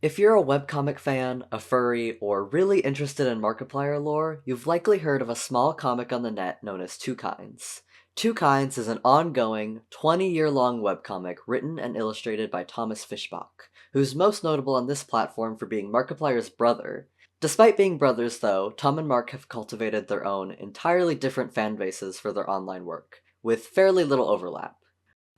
If you're a webcomic fan, a furry, or really interested in Markiplier lore, you've likely heard of a small comic on the net known as Twokinds. Twokinds is an ongoing, 20-year-long webcomic written and illustrated by Thomas Fischbach, who's most notable on this platform for being Markiplier's brother. Despite being brothers, though, Tom and Mark have cultivated their own, entirely different fan bases for their online work, with fairly little overlap.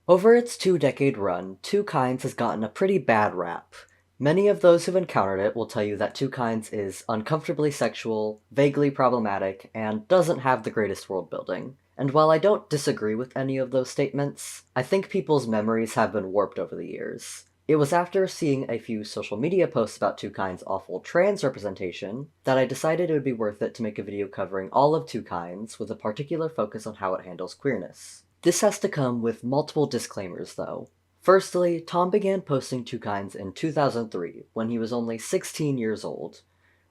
Over its two-decade run, Twokinds has gotten a pretty bad rap. Many of those who've encountered it will tell you that Twokinds is uncomfortably sexual, vaguely problematic, and doesn't have the greatest world building. And while I don't disagree with any of those statements, I think people's memories have been warped over the years. It was after seeing a few social media posts about Twokinds' awful trans representation that I decided it would be worth it to make a video covering all of Twokinds with a particular focus on how it handles queerness. This has to come with multiple disclaimers, though. Firstly, Tom began posting Twokinds in 2003, when he was only 16 years old.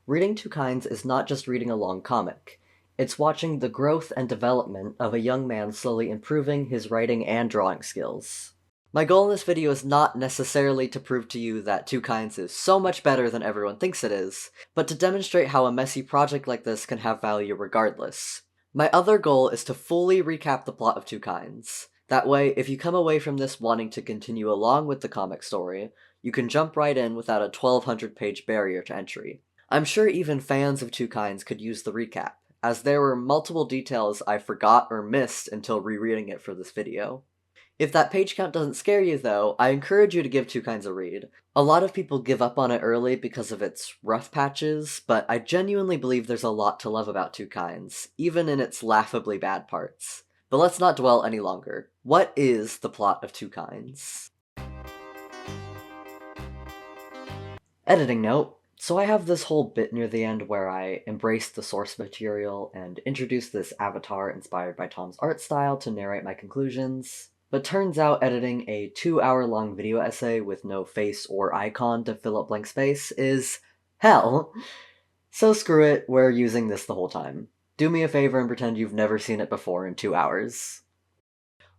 Reading Twokinds is not just reading a long comic. It's watching the growth and development of a young man slowly improving his writing and drawing skills. My goal in this video is not necessarily to prove to you that Twokinds is so much better than everyone thinks it is, but to demonstrate how a messy project like this can have value regardless. My other goal is to fully recap the plot of Twokinds. That way, if you come away from this wanting to continue along with the comic story, you can jump right in without a 1200-page barrier to entry. I'm sure even fans of Twokinds could use the recap, as there were multiple details I forgot or missed until rereading it for this video. If that page count doesn't scare you, though, I encourage you to give Twokinds a read. A lot of people give up on it early because of its rough patches, but I genuinely believe there's a lot to love about Twokinds, even in its laughably bad parts. But let's not dwell any longer. What is the plot of Twokinds? Editing note. So I have this whole bit near the end where I embrace the source material and introduce this avatar inspired by Tom's art style to narrate my conclusions. But turns out editing a 2-hour-long video essay with no face or icon to fill up blank space is hell. So screw it, we're using this the whole time. Do me a favor and pretend you've never seen it before in 2 hours.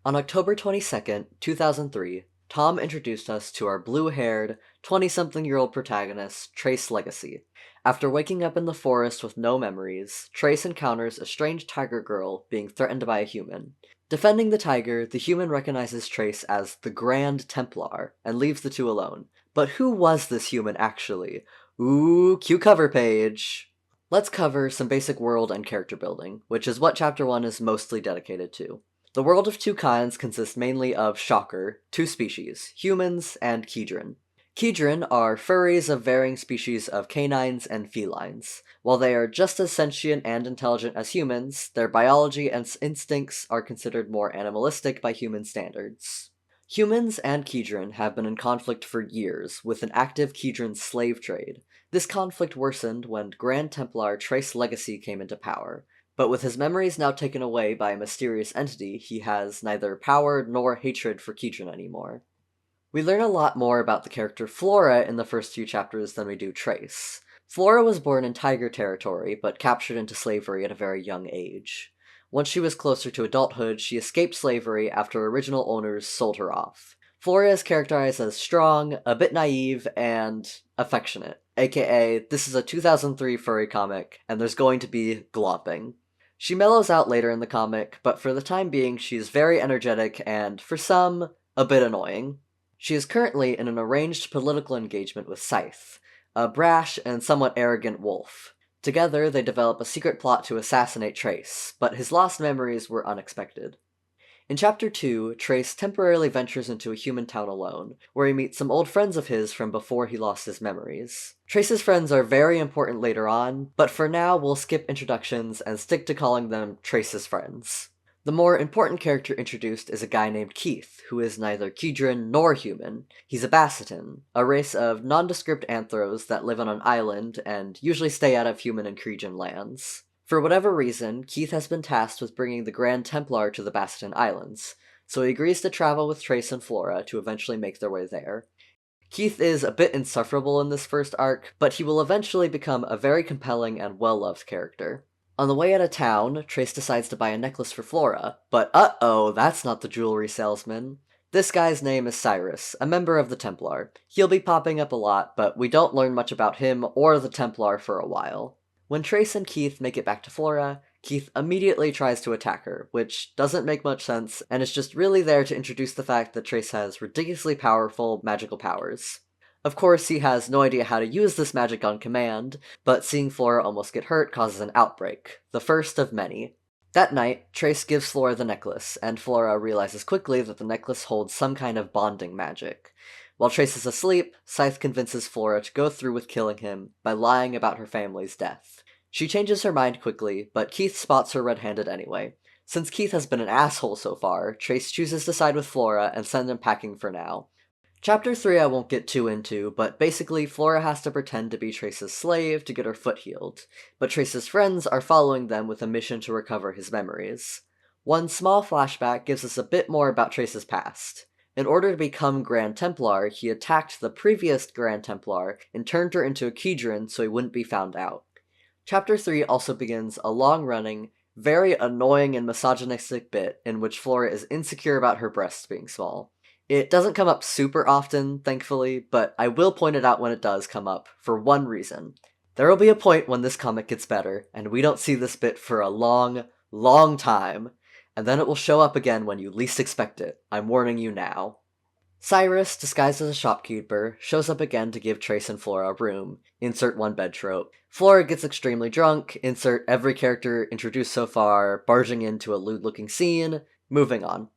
On October 22nd, 2003, Tom introduced us to our blue-haired, 20-something-year-old protagonist, Trace Legacy. After waking up in the forest with no memories, Trace encounters a strange tiger girl being threatened by a human. Defending the tiger, the human recognizes Trace as the Grand Templar and leaves the two alone. But who was this human actually? Ooh, cue cover page! Let's cover some basic world and character building, which is what Chapter 1 is mostly dedicated to. The world of Twokinds consists mainly of, shocker, two species, humans and Kheedryn. Kheedryn are furries of varying species of canines and felines. While they are just as sentient and intelligent as humans, their biology and instincts are considered more animalistic by human standards. Humans and Kheedryn have been in conflict for years, with an active Kheedryn slave trade. This conflict worsened when Grand Templar Trace Legacy came into power, but with his memories now taken away by a mysterious entity, he has neither power nor hatred for Kheedryn anymore. We learn a lot more about the character Flora in the first few chapters than we do Trace. Flora was born in tiger territory, but captured into slavery at a very young age. Once she was closer to adulthood, she escaped slavery after original owners sold her off. Flora is characterized as strong, a bit naive, and affectionate, aka this is a 2003 furry comic, and there's going to be glomping. She mellows out later in the comic, but for the time being she's very energetic and, for some, a bit annoying. She is currently in an arranged political engagement with Scythe, a brash and somewhat arrogant wolf. Together, they develop a secret plot to assassinate Trace, but his lost memories were unexpected. In Chapter 2, Trace temporarily ventures into a human town alone, where he meets some old friends of his from before he lost his memories. Trace's friends are very important later on, but for now we'll skip introductions and stick to calling them Trace's friends. The more important character introduced is a guy named Keith, who is neither Kheedryn nor human. He's a Basitin, a race of nondescript anthros that live on an island and usually stay out of human and Kheedryn lands. For whatever reason, Keith has been tasked with bringing the Grand Templar to the Basitin Islands, so he agrees to travel with Trace and Flora to eventually make their way there. Keith is a bit insufferable in this first arc, but he will eventually become a very compelling and well-loved character. On the way out of town, Trace decides to buy a necklace for Flora, but uh-oh, that's not the jewelry salesman. This guy's name is Cyrus, a member of the Templar. He'll be popping up a lot, but we don't learn much about him or the Templar for a while. When Trace and Keith make it back to Flora, Keith immediately tries to attack her, which doesn't make much sense, and is just really there to introduce the fact that Trace has ridiculously powerful magical powers. Of course, he has no idea how to use this magic on command, but seeing Flora almost get hurt causes an outbreak, the first of many. That night, Trace gives Flora the necklace, and Flora realizes quickly that the necklace holds some kind of bonding magic. While Trace is asleep, Scythe convinces Flora to go through with killing him by lying about her family's death. She changes her mind quickly, but Keith spots her red-handed anyway. Since Keith has been an asshole so far, Trace chooses to side with Flora and send him packing for now. Chapter 3 I won't get too into, but basically Flora has to pretend to be Trace's slave to get her foot healed, but Trace's friends are following them with a mission to recover his memories. One small flashback gives us a bit more about Trace's past. In order to become Grand Templar, he attacked the previous Grand Templar and turned her into a Kedron so he wouldn't be found out. Chapter 3 also begins a long-running, very annoying and misogynistic bit in which Flora is insecure about her breasts being small. It doesn't come up super often, thankfully, but I will point it out when it does come up, for one reason. There will be a point when this comic gets better, and we don't see this bit for a long, long time, and then it will show up again when you least expect it. I'm warning you now. Cyrus, disguised as a shopkeeper, shows up again to give Trace and Flora a room. Insert one bed trope. Flora gets extremely drunk, insert every character introduced so far, barging into a lewd-looking scene, moving on.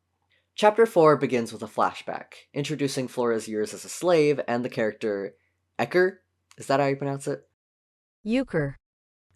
Chapter 4 begins with a flashback, introducing Flora's years as a slave and the character Ecker? Is that how you pronounce it? Euchre.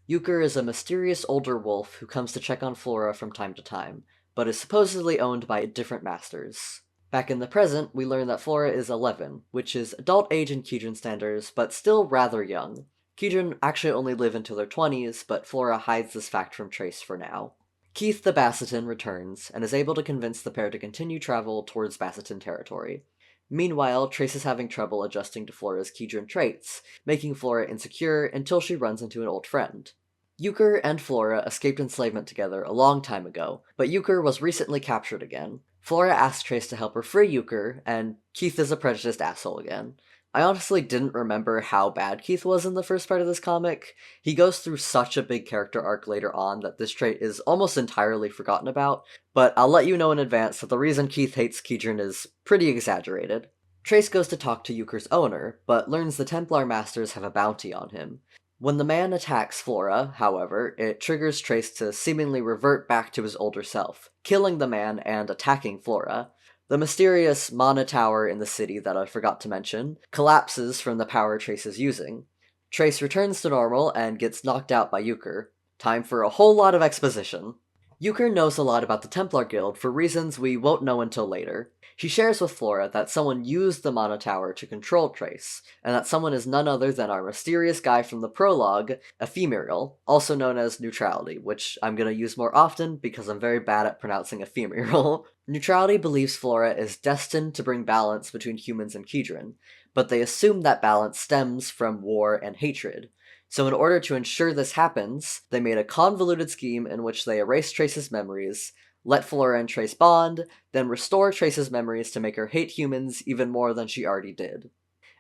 Euchre is a mysterious older wolf who comes to check on Flora from time to time, but is supposedly owned by different masters. Back in the present, we learn that Flora is 11, which is adult age in Kedron standards, but still rather young. Kedron actually only live until their 20s, but Flora hides this fact from Trace for now. Keith the Basitin returns, and is able to convince the pair to continue travel towards Basitin territory. Meanwhile, Trace is having trouble adjusting to Flora's Kedron traits, making Flora insecure until she runs into an old friend. Euchre and Flora escaped enslavement together a long time ago, but Euchre was recently captured again. Flora asks Trace to help her free Euchre, and Keith is a prejudiced asshole again. I honestly didn't remember how bad Keith was in the first part of this comic. He goes through such a big character arc later on that this trait is almost entirely forgotten about, but I'll let you know in advance that the reason Keith hates Kedron is pretty exaggerated. Trace goes to talk to Euchre's owner, but learns the Templar Masters have a bounty on him. When the man attacks Flora, however, it triggers Trace to seemingly revert back to his older self, killing the man and attacking Flora. The mysterious Mana Tower in the city that I forgot to mention collapses from the power Trace is using. Trace returns to normal and gets knocked out by Euchre. Time for a whole lot of exposition. Euchre knows a lot about the Templar Guild for reasons we won't know until later. He shares with Flora that someone used the Mana Tower to control Trace, and that someone is none other than our mysterious guy from the prologue, Ephemeral, also known as Neutrality, which I'm gonna use more often because I'm very bad at pronouncing Ephemeral. Neutrality believes Flora is destined to bring balance between humans and Kedron, but they assume that balance stems from war and hatred. So in order to ensure this happens, they made a convoluted scheme in which they erase Trace's memories, let Flora and Trace bond, then restore Trace's memories to make her hate humans even more than she already did.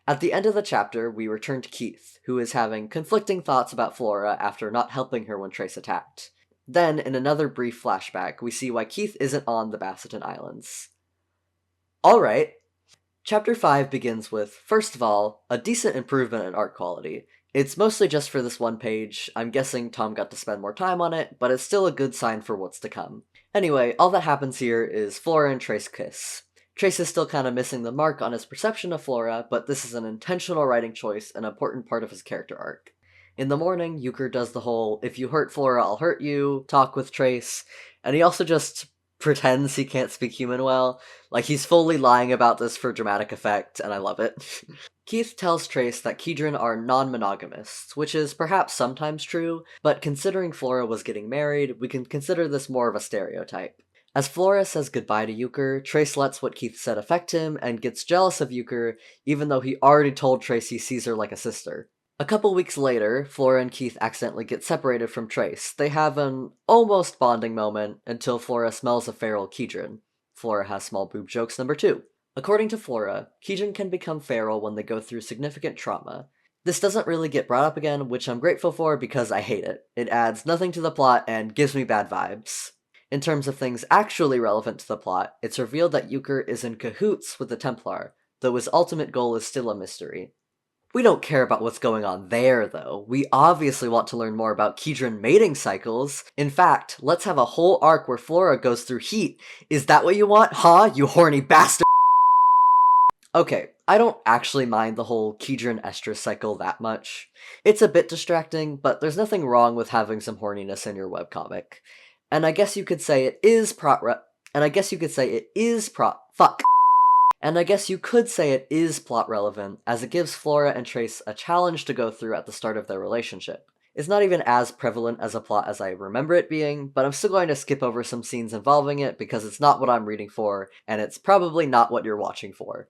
At the end of the chapter, we return to Keith, who is having conflicting thoughts about Flora after not helping her when Trace attacked. Then, in another brief flashback, we see why Keith isn't on the Basitin Islands. Alright. Chapter 5 begins with, first of all, a decent improvement in art quality. It's mostly just for this one page. I'm guessing Tom got to spend more time on it, but it's still a good sign for what's to come. Anyway, all that happens here is Flora and Trace kiss. Trace is still kind of missing the mark on his perception of Flora, but this is an intentional writing choice, an important part of his character arc. In the morning, Euchre does the whole, if you hurt Flora, I'll hurt you, talk with Trace, and he also just pretends he can't speak human well. Like, he's fully lying about this for dramatic effect, and I love it. Keith tells Trace that Kedron are non-monogamists, which is perhaps sometimes true, but considering Flora was getting married, we can consider this more of a stereotype. As Flora says goodbye to Euchre, Trace lets what Keith said affect him and gets jealous of Euchre, even though he already told Trace he sees her like a sister. A couple weeks later, Flora and Keith accidentally get separated from Trace. They have an almost bonding moment until Flora smells a feral Kedron. Flora has small boob jokes number 2. According to Flora, Kijin can become feral when they go through significant trauma. This doesn't really get brought up again, which I'm grateful for because I hate it. It adds nothing to the plot and gives me bad vibes. In terms of things actually relevant to the plot, it's revealed that Euchre is in cahoots with the Templar, though his ultimate goal is still a mystery. We don't care about what's going on there, though. We obviously want to learn more about Kidron mating cycles. In fact, let's have a whole arc where Flora goes through heat. Is that what you want, huh, you horny bastard? Okay, I don't actually mind the whole Kidron estrus cycle that much. It's a bit distracting, but there's nothing wrong with having some horniness in your webcomic. And I guess you could say it is fuck. And I guess you could say it is plot relevant, as it gives Flora and Trace a challenge to go through at the start of their relationship. It's not even as prevalent as a plot as I remember it being, but I'm still going to skip over some scenes involving it because it's not what I'm reading for, and it's probably not what you're watching for.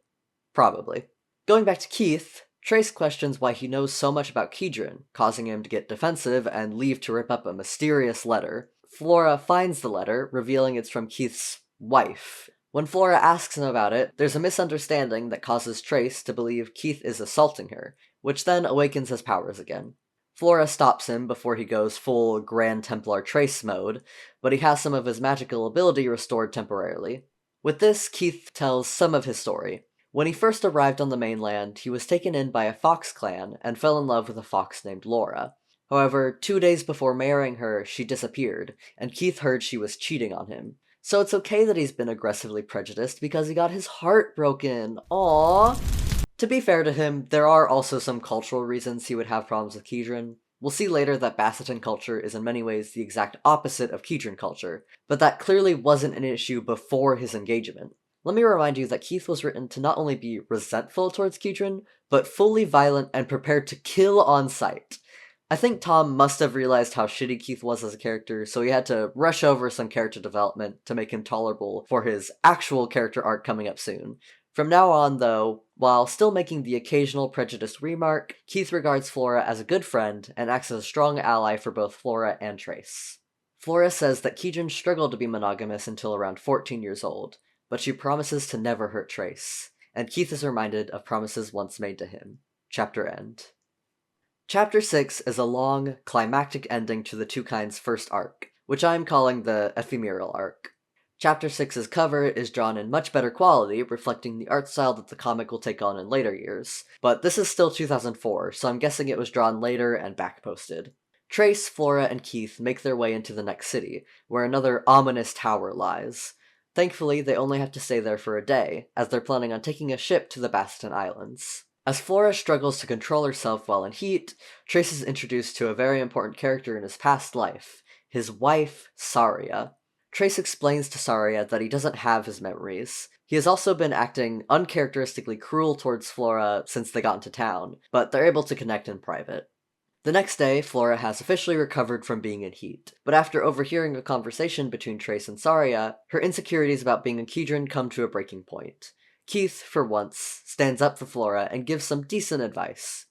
Probably. Going back to Keith, Trace questions why he knows so much about Kidron, causing him to get defensive and leave to rip up a mysterious letter. Flora finds the letter, revealing it's from Keith's wife. When Flora asks him about it, there's a misunderstanding that causes Trace to believe Keith is assaulting her, which then awakens his powers again. Flora stops him before he goes full Grand Templar Trace mode, but he has some of his magical ability restored temporarily. With this, Keith tells some of his story. When he first arrived on the mainland, he was taken in by a fox clan and fell in love with a fox named Laura. However, 2 days before marrying her, she disappeared, and Keith heard she was cheating on him. So it's okay that he's been aggressively prejudiced because he got his heart broken. Aww. To be fair to him, there are also some cultural reasons he would have problems with Kidron. We'll see later that Basitin culture is in many ways the exact opposite of Kidron culture, but that clearly wasn't an issue before his engagement. Let me remind you that Keith was written to not only be resentful towards Kidron, but fully violent and prepared to kill on sight. I think Tom must have realized how shitty Keith was as a character, so he had to rush over some character development to make him tolerable for his actual character arc coming up soon. From now on, though, while still making the occasional prejudiced remark, Keith regards Flora as a good friend and acts as a strong ally for both Flora and Trace. Flora says that Kidron struggled to be monogamous until around 14 years old, but she promises to never hurt Trace, and Keith is reminded of promises once made to him. Chapter end. Chapter 6 is a long, climactic ending to the Twokinds' first arc, which I am calling the Ephemeral Arc. Chapter 6's cover is drawn in much better quality, reflecting the art style that the comic will take on in later years, but this is still 2004, so I'm guessing it was drawn later and backposted. Trace, Flora, and Keith make their way into the next city, where another ominous tower lies. Thankfully, they only have to stay there for a day, as they're planning on taking a ship to the Basitin Islands. As Flora struggles to control herself while in heat, Trace is introduced to a very important character in his past life, his wife, Saria. Trace explains to Saria that he doesn't have his memories. He has also been acting uncharacteristically cruel towards Flora since they got into town, but they're able to connect in private. The next day, Flora has officially recovered from being in heat, but after overhearing a conversation between Trace and Saria, her insecurities about being a Kidron come to a breaking point. Keith, for once, stands up for Flora and gives some decent advice.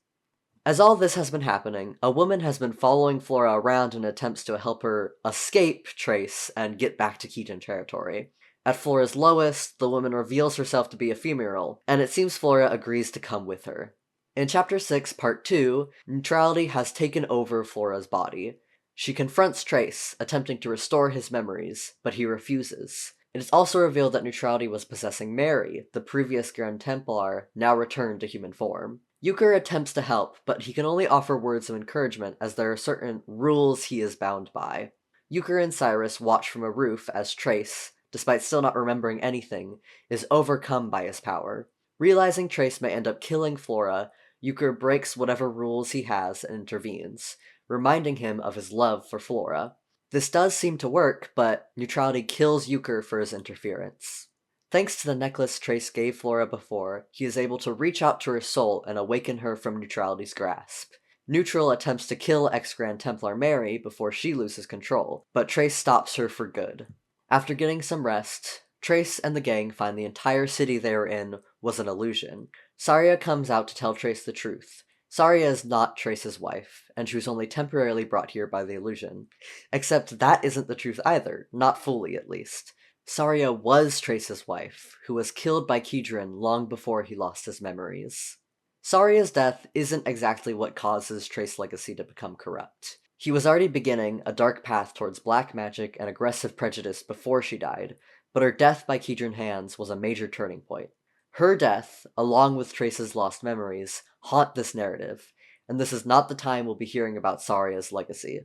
As all this has been happening, a woman has been following Flora around in attempts to help her escape Trace and get back to Kidron territory. At Flora's lowest, the woman reveals herself to be ephemeral, and it seems Flora agrees to come with her. In Chapter 6, Part 2, neutrality has taken over Flora's body. She confronts Trace, attempting to restore his memories, but he refuses. It is also revealed that neutrality was possessing Mary, the previous Grand Templar, now returned to human form. Euchre attempts to help, but he can only offer words of encouragement as there are certain rules he is bound by. Euchre and Cyrus watch from a roof as Trace, despite still not remembering anything, is overcome by his power. Realizing Trace may end up killing Flora, Euchre breaks whatever rules he has and intervenes, reminding him of his love for Flora. This does seem to work, but neutrality kills Euchre for his interference. Thanks to the necklace Trace gave Flora before, he is able to reach out to her soul and awaken her from neutrality's grasp. Neutral attempts to kill ex-Grand Templar Mary before she loses control, but Trace stops her for good. After getting some rest, Trace and the gang find the entire city they were in was an illusion. Saria comes out to tell Trace the truth. Saria is not Trace's wife, and she was only temporarily brought here by the illusion. Except that isn't the truth either, not fully at least. Saria was Trace's wife, who was killed by Kedron long before he lost his memories. Saria's death isn't exactly what causes Trace's legacy to become corrupt. He was already beginning a dark path towards black magic and aggressive prejudice before she died, but her death by Kedron hands was a major turning point. Her death, along with Trace's lost memories, haunt this narrative, and this is not the time we'll be hearing about Saria's legacy.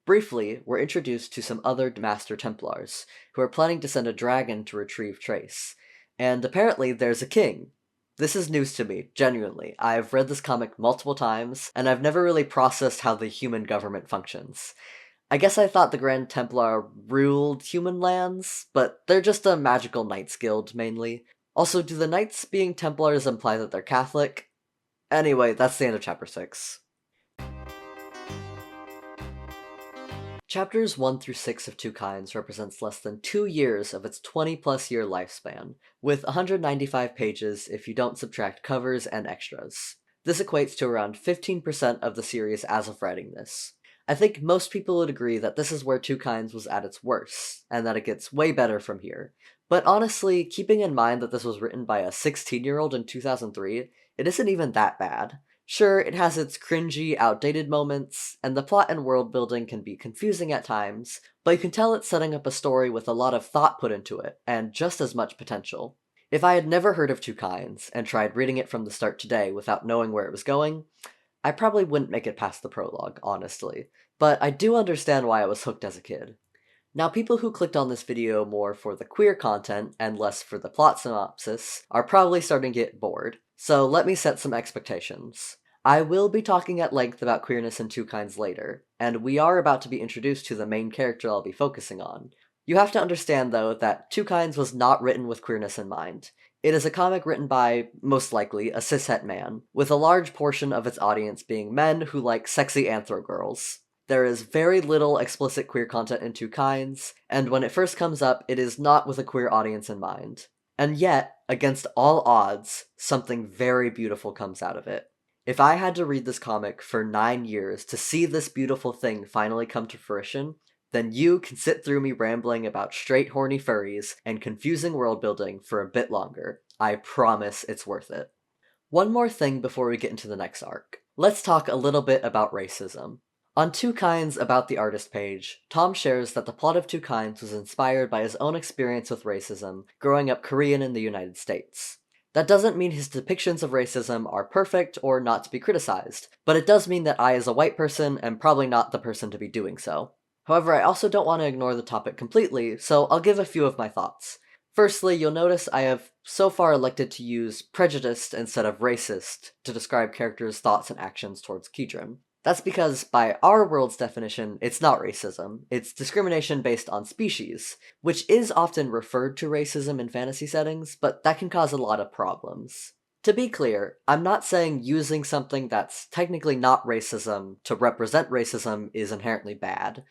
Briefly, we're introduced to some other Master Templars, who are planning to send a dragon to retrieve Trace. And apparently there's a king. This is news to me, genuinely. I've read this comic multiple times, and I've never really processed how the human government functions. I guess I thought the Grand Templar ruled human lands, but they're just a magical knights guild, mainly. Also, do the knights being Templars imply that they're Catholic? Anyway, that's the end of Chapter 6. Chapters 1 through 6 of Twokinds represents less than 2 years of its 20-plus year lifespan, with 195 pages if you don't subtract covers and extras. This equates to around 15% of the series as of writing this. I think most people would agree that this is where Twokinds was at its worst, and that it gets way better from here. But honestly, keeping in mind that this was written by a 16-year-old in 2003, it isn't even that bad. Sure, it has its cringy, outdated moments, and the plot and world building can be confusing at times, but you can tell it's setting up a story with a lot of thought put into it, and just as much potential. If I had never heard of Twokinds, and tried reading it from the start today without knowing where it was going, I probably wouldn't make it past the prologue, honestly, but I do understand why I was hooked as a kid. Now, people who clicked on this video more for the queer content and less for the plot synopsis are probably starting to get bored, so let me set some expectations. I will be talking at length about queerness in Twokinds later, and we are about to be introduced to the main character I'll be focusing on. You have to understand, though, that Twokinds was not written with queerness in mind. It is a comic written by, most likely, a cishet man, with a large portion of its audience being men who like sexy anthro girls. There is very little explicit queer content in Twokinds, and when it first comes up, it is not with a queer audience in mind. And yet, against all odds, something very beautiful comes out of it. If I had to read this comic for 9 years to see this beautiful thing finally come to fruition, then you can sit through me rambling about straight horny furries and confusing world building for a bit longer. I promise it's worth it. One more thing before we get into the next arc. Let's talk a little bit about racism. On Twokinds About the Artist page, Tom shares that the plot of Twokinds was inspired by his own experience with racism growing up Korean in the United States. That doesn't mean his depictions of racism are perfect or not to be criticized, but it does mean that I as a white person am probably not the person to be doing so. However, I also don't want to ignore the topic completely, so I'll give a few of my thoughts. Firstly, you'll notice I have so far elected to use prejudiced instead of racist to describe characters' thoughts and actions towards Kedron. That's because, by our world's definition, it's not racism, it's discrimination based on species, which is often referred to racism in fantasy settings, but that can cause a lot of problems. To be clear, I'm not saying using something that's technically not racism to represent racism is inherently bad.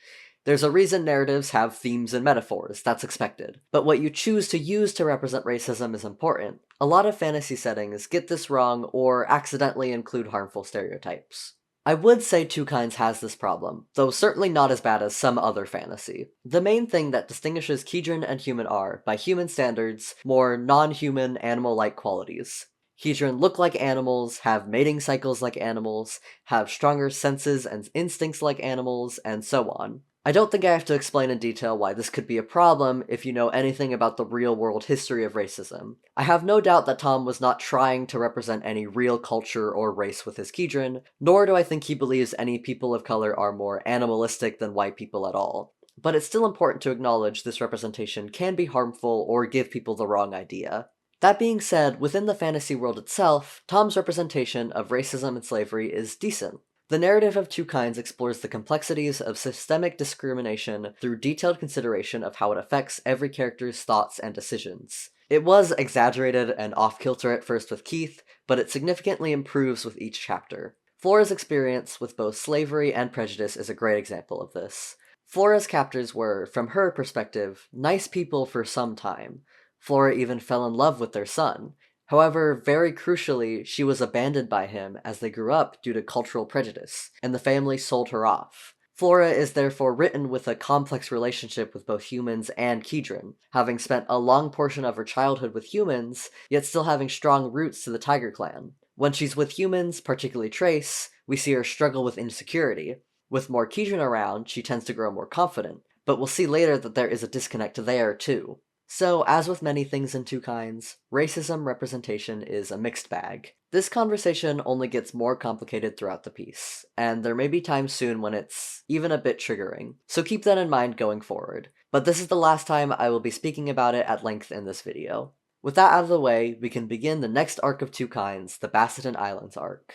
There's a reason narratives have themes and metaphors, that's expected. But what you choose to use to represent racism is important. A lot of fantasy settings get this wrong or accidentally include harmful stereotypes. I would say Twokinds has this problem, though certainly not as bad as some other fantasy. The main thing that distinguishes Kedron and human are, by human standards, more non-human, animal-like qualities. Kedron look like animals, have mating cycles like animals, have stronger senses and instincts like animals, and so on. I don't think I have to explain in detail why this could be a problem if you know anything about the real-world history of racism. I have no doubt that Tom was not trying to represent any real culture or race with his Kedron, nor do I think he believes any people of color are more animalistic than white people at all. But it's still important to acknowledge this representation can be harmful or give people the wrong idea. That being said, within the fantasy world itself, Tom's representation of racism and slavery is decent. The narrative of Twokinds explores the complexities of systemic discrimination through detailed consideration of how it affects every character's thoughts and decisions. It was exaggerated and off-kilter at first with Keith, but it significantly improves with each chapter. Flora's experience with both slavery and prejudice is a great example of this. Flora's captors were, from her perspective, nice people for some time. Flora even fell in love with their son. However, very crucially, she was abandoned by him as they grew up due to cultural prejudice, and the family sold her off. Flora is therefore written with a complex relationship with both humans and Kedron, having spent a long portion of her childhood with humans, yet still having strong roots to the Tiger Clan. When she's with humans, particularly Trace, we see her struggle with insecurity. With more Kedron around, she tends to grow more confident, but we'll see later that there is a disconnect there too. So, as with many things in Twokinds, racism representation is a mixed bag. This conversation only gets more complicated throughout the piece, and there may be times soon when it's even a bit triggering, so keep that in mind going forward. But this is the last time I will be speaking about it at length in this video. With that out of the way, we can begin the next arc of Twokinds, the Basitin Islands arc.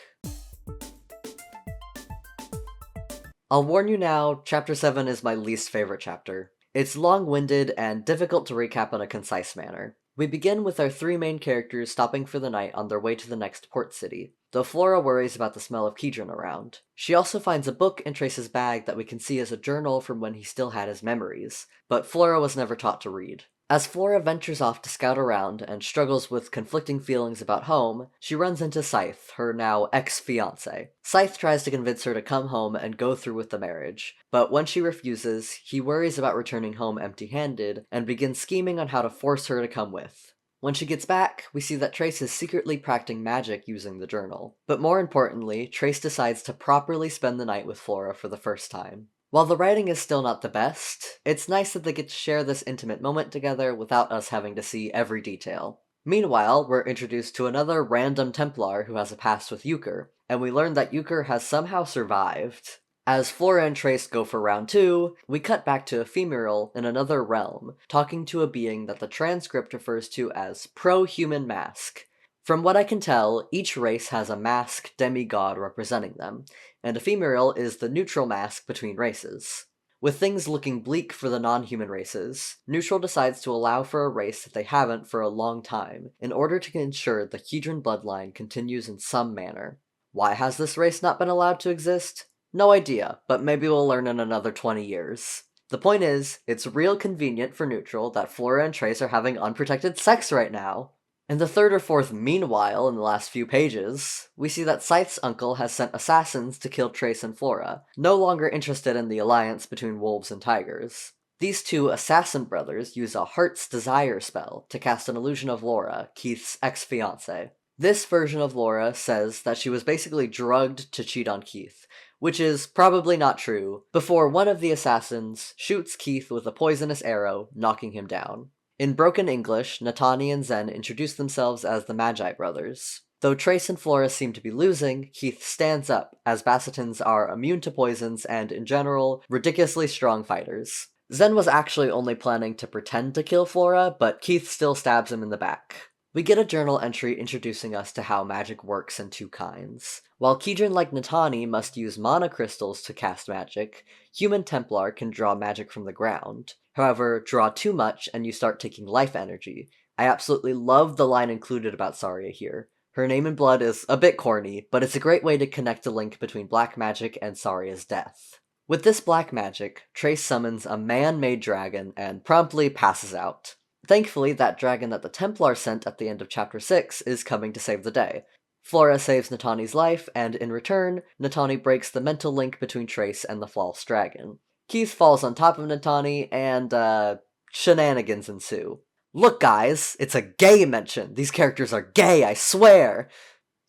I'll warn you now, Chapter 7 is my least favorite chapter. It's long-winded and difficult to recap in a concise manner. We begin with our three main characters stopping for the night on their way to the next port city, though Flora worries about the smell of Kedron around. She also finds a book in Trace's bag that we can see as a journal from when he still had his memories, but Flora was never taught to read. As Flora ventures off to scout around and struggles with conflicting feelings about home, she runs into Scythe, her now ex-fiancé. Scythe tries to convince her to come home and go through with the marriage, but when she refuses, he worries about returning home empty-handed and begins scheming on how to force her to come with. When she gets back, we see that Trace is secretly practicing magic using the journal. But more importantly, Trace decides to properly spend the night with Flora for the first time. While the writing is still not the best, it's nice that they get to share this intimate moment together without us having to see every detail. Meanwhile, we're introduced to another random Templar who has a past with Euchre, and we learn that Euchre has somehow survived. As Flora and Trace go for round 2, we cut back to Ephemeral in another realm, talking to a being that the transcript refers to as Pro-Human Mask. From what I can tell, each race has a mask demigod representing them, and Ephemeral is the neutral mask between races. With things looking bleak for the non-human races, Neutral decides to allow for a race that they haven't for a long time, in order to ensure the Kedron bloodline continues in some manner. Why has this race not been allowed to exist? No idea, but maybe we'll learn in another 20 years. The point is, it's real convenient for Neutral that Flora and Trace are having unprotected sex right now. In the third or fourth meanwhile in the last few pages, we see that Scythe's uncle has sent assassins to kill Trace and Flora, no longer interested in the alliance between wolves and tigers. These two assassin brothers use a Heart's Desire spell to cast an illusion of Laura, Keith's ex-fiancée. This version of Laura says that she was basically drugged to cheat on Keith, which is probably not true, before one of the assassins shoots Keith with a poisonous arrow, knocking him down. In broken English, Natani and Zen introduce themselves as the Magi brothers. Though Trace and Flora seem to be losing, Keith stands up, as Basitins are immune to poisons and, in general, ridiculously strong fighters. Zen was actually only planning to pretend to kill Flora, but Keith still stabs him in the back. We get a journal entry introducing us to how magic works in Twokinds. While Kedron like Natani must use mana crystals to cast magic, human Templar can draw magic from the ground. However, draw too much and you start taking life energy. I absolutely love the line included about Saria here. Her name in blood is a bit corny, but it's a great way to connect the link between black magic and Saria's death. With this black magic, Trace summons a man-made dragon and promptly passes out. Thankfully, that dragon that the Templar sent at the end of Chapter 6 is coming to save the day. Flora saves Natani's life, and in return, Natani breaks the mental link between Trace and the false dragon. Keith falls on top of Natani, and, shenanigans ensue. Look guys, it's a gay mention! These characters are gay, I swear!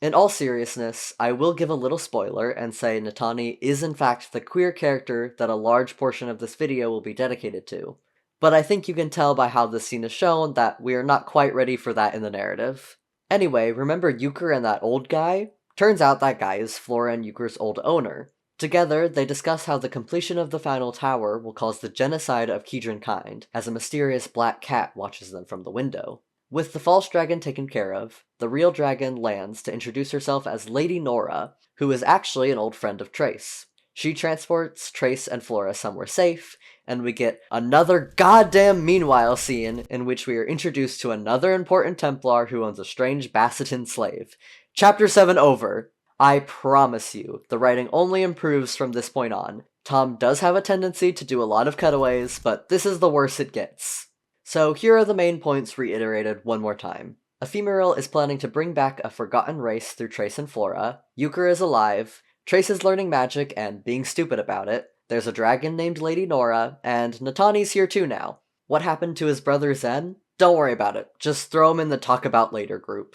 In all seriousness, I will give a little spoiler and say Natani is in fact the queer character that a large portion of this video will be dedicated to. But I think you can tell by how this scene is shown that we are not quite ready for that in the narrative. Anyway, remember Euchre and that old guy? Turns out that guy is Flora and Euchre's old owner. Together, they discuss how the completion of the final tower will cause the genocide of Kedron kind, as a mysterious black cat watches them from the window. With the false dragon taken care of, the real dragon lands to introduce herself as Lady Nora, who is actually an old friend of Trace. She transports Trace and Flora somewhere safe, and we get another goddamn meanwhile scene in which we are introduced to another important Templar who owns a strange Basitin slave. Chapter 7 over. I promise you, the writing only improves from this point on. Tom does have a tendency to do a lot of cutaways, but this is the worst it gets. So here are the main points reiterated one more time. Ephemeral is planning to bring back a forgotten race through Trace and Flora. Euchre is alive. Trace is learning magic and being stupid about it. there's a dragon named Lady Nora, and Natani's here too now. What happened to his brother Zen? Don't worry about it, just throw him in the talk about later group.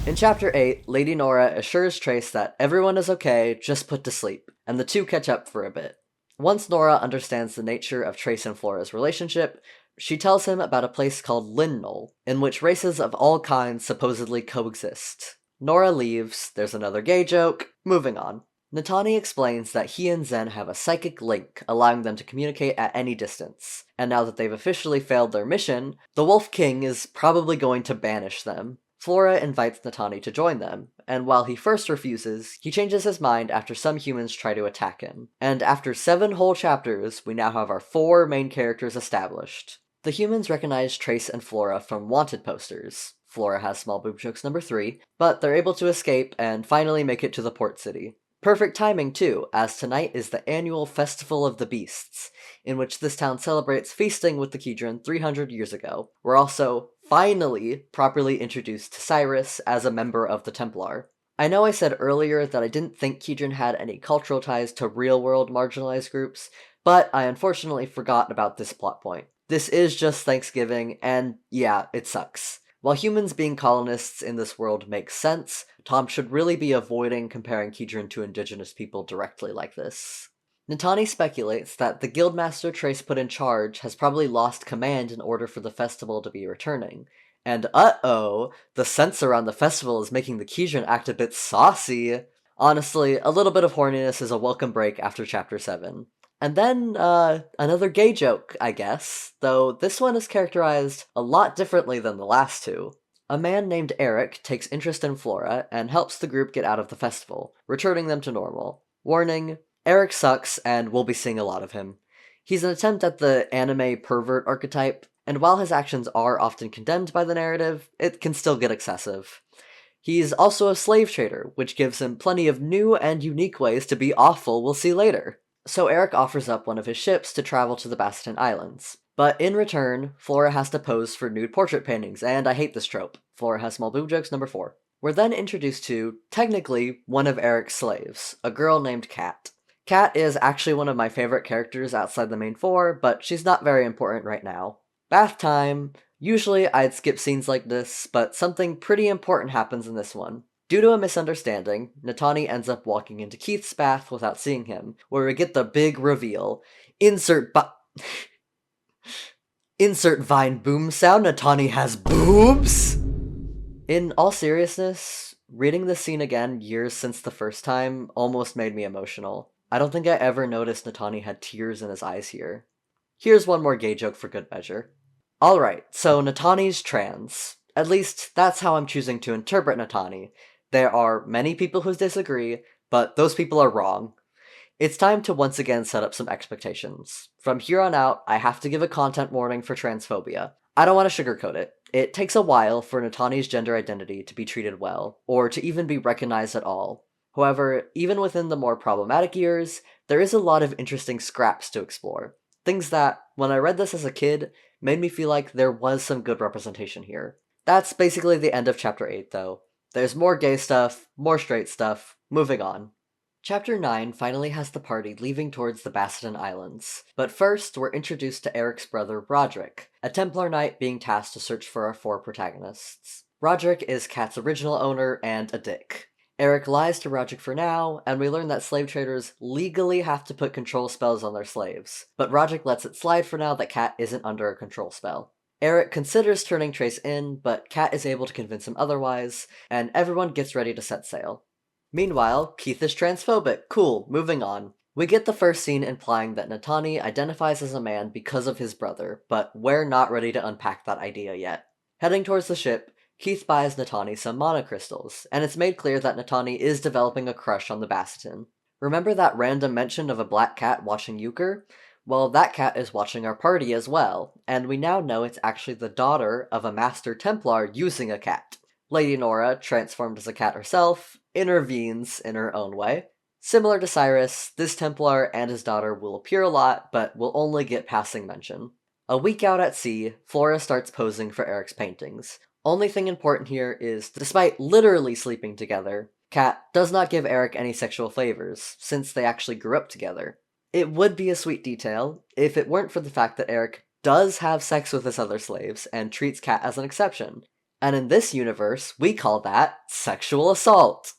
In Chapter 8, Lady Nora assures Trace that everyone is okay, just put to sleep, and the two catch up for a bit. Once Nora understands the nature of Trace and Flora's relationship, she tells him about a place called Linnol, in which races of all kinds supposedly coexist. Nora leaves, there's another gay joke, moving on. Natani explains that he and Zen have a psychic link, allowing them to communicate at any distance, and now that they've officially failed their mission, the Wolf King is probably going to banish them. Flora invites Natani to join them, and while he first refuses, he changes his mind after some humans try to attack him. And after 7 whole chapters, we now have our 4 main characters established. The humans recognize Trace and Flora from wanted posters. Flora has small boob jokes number 3, but they're able to escape and finally make it to the port city. Perfect timing too, as tonight is the annual Festival of the Beasts, in which this town celebrates feasting with the Kidron 300 years ago. We're also finally properly introduced to Cyrus as a member of the Templar. I know I said earlier that I didn't think Kidron had any cultural ties to real-world marginalized groups, but I unfortunately forgot about this plot point. This is just Thanksgiving, and yeah, it sucks. While humans being colonists in this world makes sense, Tom should really be avoiding comparing Kidron to indigenous people directly like this. Natani speculates that the guildmaster Trace put in charge has probably lost command in order for the festival to be returning. And uh-oh, the sense around the festival is making the Kidron act a bit saucy. Honestly, a little bit of horniness is a welcome break after Chapter 7. And then, another gay joke, I guess, though this one is characterized a lot differently than the last 2. A man named Eric takes interest in Flora and helps the group get out of the festival, returning them to normal. Warning, Eric sucks and we'll be seeing a lot of him. He's an attempt at the anime pervert archetype, and while his actions are often condemned by the narrative, it can still get excessive. He's also a slave trader, which gives him plenty of new and unique ways to be awful we'll see later. So Eric offers up one of his ships to travel to the Basitin Islands. But in return, Flora has to pose for nude portrait paintings, and I hate this trope. Flora has small boob jokes number 4. We're then introduced to, technically, one of Eric's slaves, a girl named Kat. Kat is actually one of my favorite characters outside the main 4, but she's not very important right now. Bath time. Usually I'd skip scenes like this, but something pretty important happens in this one. Due to a misunderstanding, Natani ends up walking into Keith's bath without seeing him, where we get the big reveal. Insert Vine boom sound, Natani has boobs! In all seriousness, reading this scene again years since the first time almost made me emotional. I don't think I ever noticed Natani had tears in his eyes here. Here's one more gay joke for good measure. Alright, so Natani's trans. At least, that's how I'm choosing to interpret Natani. There are many people who disagree, but those people are wrong. It's time to once again set up some expectations. From here on out, I have to give a content warning for transphobia. I don't want to sugarcoat it. It takes a while for Natani's gender identity to be treated well, or to even be recognized at all. However, even within the more problematic years, there is a lot of interesting scraps to explore. Things that, when I read this as a kid, made me feel like there was some good representation here. That's basically the end of Chapter 8, though. There's more gay stuff, more straight stuff, moving on. Chapter 9 finally has the party leaving towards the Basitin Islands, but first we're introduced to Eric's brother Roderick, a Templar Knight being tasked to search for our 4 protagonists. Roderick is Kat's original owner and a dick. Eric lies to Roderick for now, and we learn that slave traders legally have to put control spells on their slaves, but Roderick lets it slide for now that Kat isn't under a control spell. Eric considers turning Trace in, but Kat is able to convince him otherwise, and everyone gets ready to set sail. Meanwhile, Keith is transphobic. Cool, moving on. We get the first scene implying that Natani identifies as a man because of his brother, but we're not ready to unpack that idea yet. Heading towards the ship, Keith buys Natani some mana crystals, and it's made clear that Natani is developing a crush on the Basitin. Remember that random mention of a black cat watching Euchre? Well, that cat is watching our party as well, and we now know it's actually the daughter of a Master Templar using a cat. Lady Nora, transformed as a cat herself, intervenes in her own way. Similar to Cyrus, this Templar and his daughter will appear a lot, but will only get passing mention. A week out at sea, Flora starts posing for Eric's paintings. Only thing important here is, despite literally sleeping together, Kat does not give Eric any sexual favors, since they actually grew up together. It would be a sweet detail if it weren't for the fact that Eric does have sex with his other slaves and treats Kat as an exception. And in this universe, we call that sexual assault.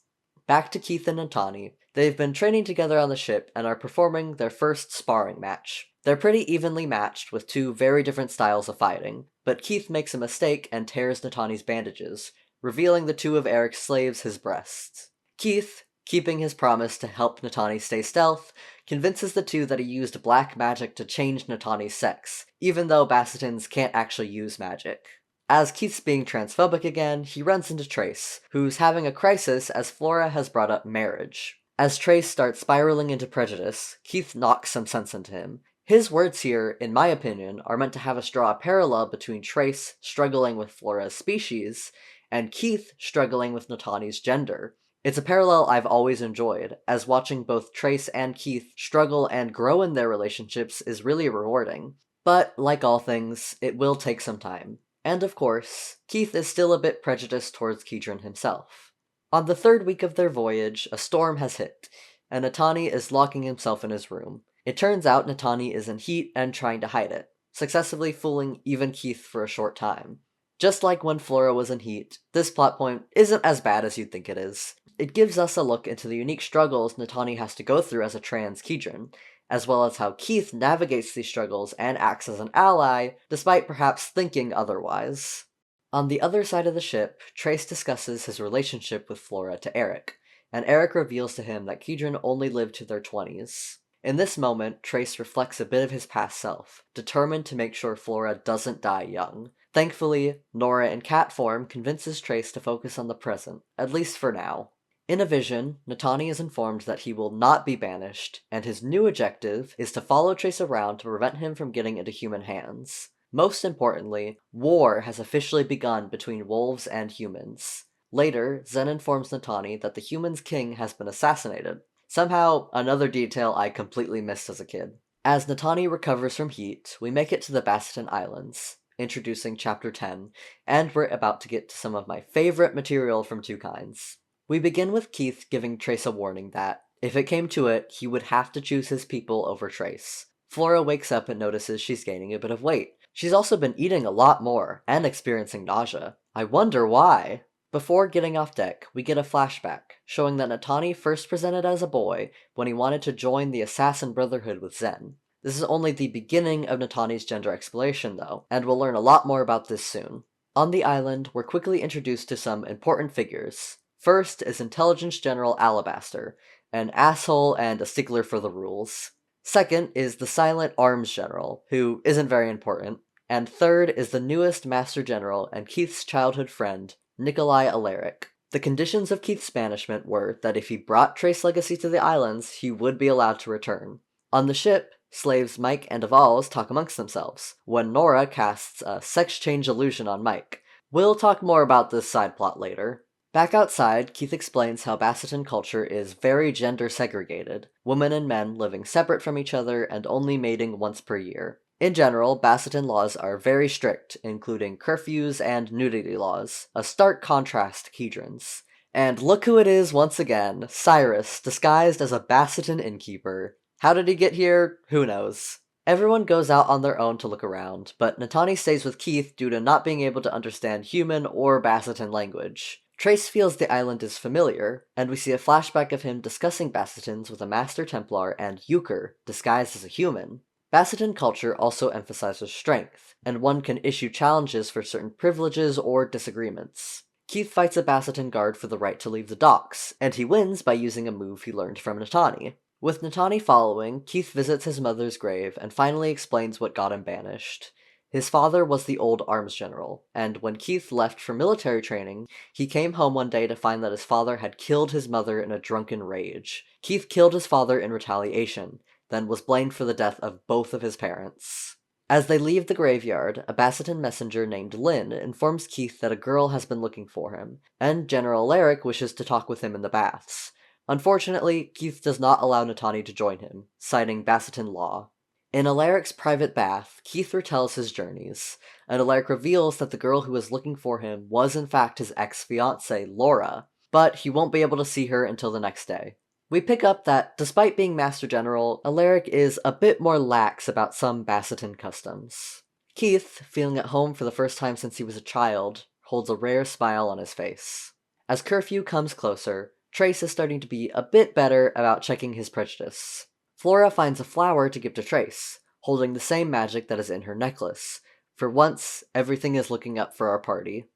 Back to Keith and Natani. They've been training together on the ship and are performing their first sparring match. They're pretty evenly matched with two very different styles of fighting, but Keith makes a mistake and tears Natani's bandages, revealing the two of Eric's slaves his breasts. Keith, keeping his promise to help Natani stay stealth, convinces the two that he used black magic to change Natani's sex, even though Basitins can't actually use magic. As Keith's being transphobic again, he runs into Trace, who's having a crisis as Flora has brought up marriage. As Trace starts spiraling into prejudice, Keith knocks some sense into him. His words here, in my opinion, are meant to have us draw a parallel between Trace struggling with Flora's species, and Keith struggling with Natani's gender. It's a parallel I've always enjoyed, as watching both Trace and Keith struggle and grow in their relationships is really rewarding. But, like all things, it will take some time. And of course, Keith is still a bit prejudiced towards Kedron himself. On the third week of their voyage, a storm has hit, and Natani is locking himself in his room. It turns out Natani is in heat and trying to hide it, successfully fooling even Keith for a short time. Just like when Flora was in heat, this plot point isn't as bad as you'd think it is. It gives us a look into the unique struggles Natani has to go through as a trans Kedron, as well as how Keith navigates these struggles and acts as an ally, despite perhaps thinking otherwise. On the other side of the ship, Trace discusses his relationship with Flora to Eric, and Eric reveals to him that Kedron only lived to their 20s. In this moment, Trace reflects a bit of his past self, determined to make sure Flora doesn't die young. Thankfully, Nora in cat form convinces Trace to focus on the present, at least for now. In a vision, Natani is informed that he will not be banished, and his new objective is to follow Trace around to prevent him from getting into human hands. Most importantly, war has officially begun between wolves and humans. Later, Zen informs Natani that the humans' king has been assassinated. Somehow, another detail I completely missed as a kid. As Natani recovers from heat, we make it to the Basitin Islands, introducing Chapter 10, and we're about to get to some of my favorite material from Twokinds. We begin with Keith giving Trace a warning that, if it came to it, he would have to choose his people over Trace. Flora wakes up and notices she's gaining a bit of weight. She's also been eating a lot more, and experiencing nausea. I wonder why? Before getting off deck, we get a flashback, showing that Natani first presented as a boy when he wanted to join the Assassin Brotherhood with Zen. This is only the beginning of Natani's gender exploration, though, and we'll learn a lot more about this soon. On the island, we're quickly introduced to some important figures. First is Intelligence General Alabaster, an asshole and a stickler for the rules. Second is the Silent Arms General, who isn't very important. And third is the newest Master General and Keith's childhood friend, Nikolai Alaric. The conditions of Keith's banishment were that if he brought Trace Legacy to the islands, he would be allowed to return. On the ship, slaves Mike and Avals talk amongst themselves, when Nora casts a sex change illusion on Mike. We'll talk more about this side plot later. Back outside, Keith explains how Basitin culture is very gender segregated, women and men living separate from each other and only mating once per year. In general, Basitin laws are very strict, including curfews and nudity laws, a stark contrast to Kedron's. And look who it is once again, Cyrus, disguised as a Basitin innkeeper. How did he get here? Who knows. Everyone goes out on their own to look around, but Natani stays with Keith due to not being able to understand human or Basitin language. Trace feels the island is familiar, and we see a flashback of him discussing Basitins with a Master Templar and Euchre, disguised as a human. Basitin culture also emphasizes strength, and one can issue challenges for certain privileges or disagreements. Keith fights a Basitin guard for the right to leave the docks, and he wins by using a move he learned from Natani. With Natani following, Keith visits his mother's grave and finally explains what got him banished. His father was the old arms general, and when Keith left for military training, he came home one day to find that his father had killed his mother in a drunken rage. Keith killed his father in retaliation, then was blamed for the death of both of his parents. As they leave the graveyard, a Basitin messenger named Lynn informs Keith that a girl has been looking for him, and General Alaric wishes to talk with him in the baths. Unfortunately, Keith does not allow Natani to join him, citing Basitin law. In Alaric's private bath, Keith retells his journeys, and Alaric reveals that the girl who was looking for him was in fact his ex-fiancée, Laura, but he won't be able to see her until the next day. We pick up that, despite being Master General, Alaric is a bit more lax about some Basitin customs. Keith, feeling at home for the first time since he was a child, holds a rare smile on his face. As curfew comes closer, Trace is starting to be a bit better about checking his prejudice. Flora finds a flower to give to Trace, holding the same magic that is in her necklace. For once, everything is looking up for our party.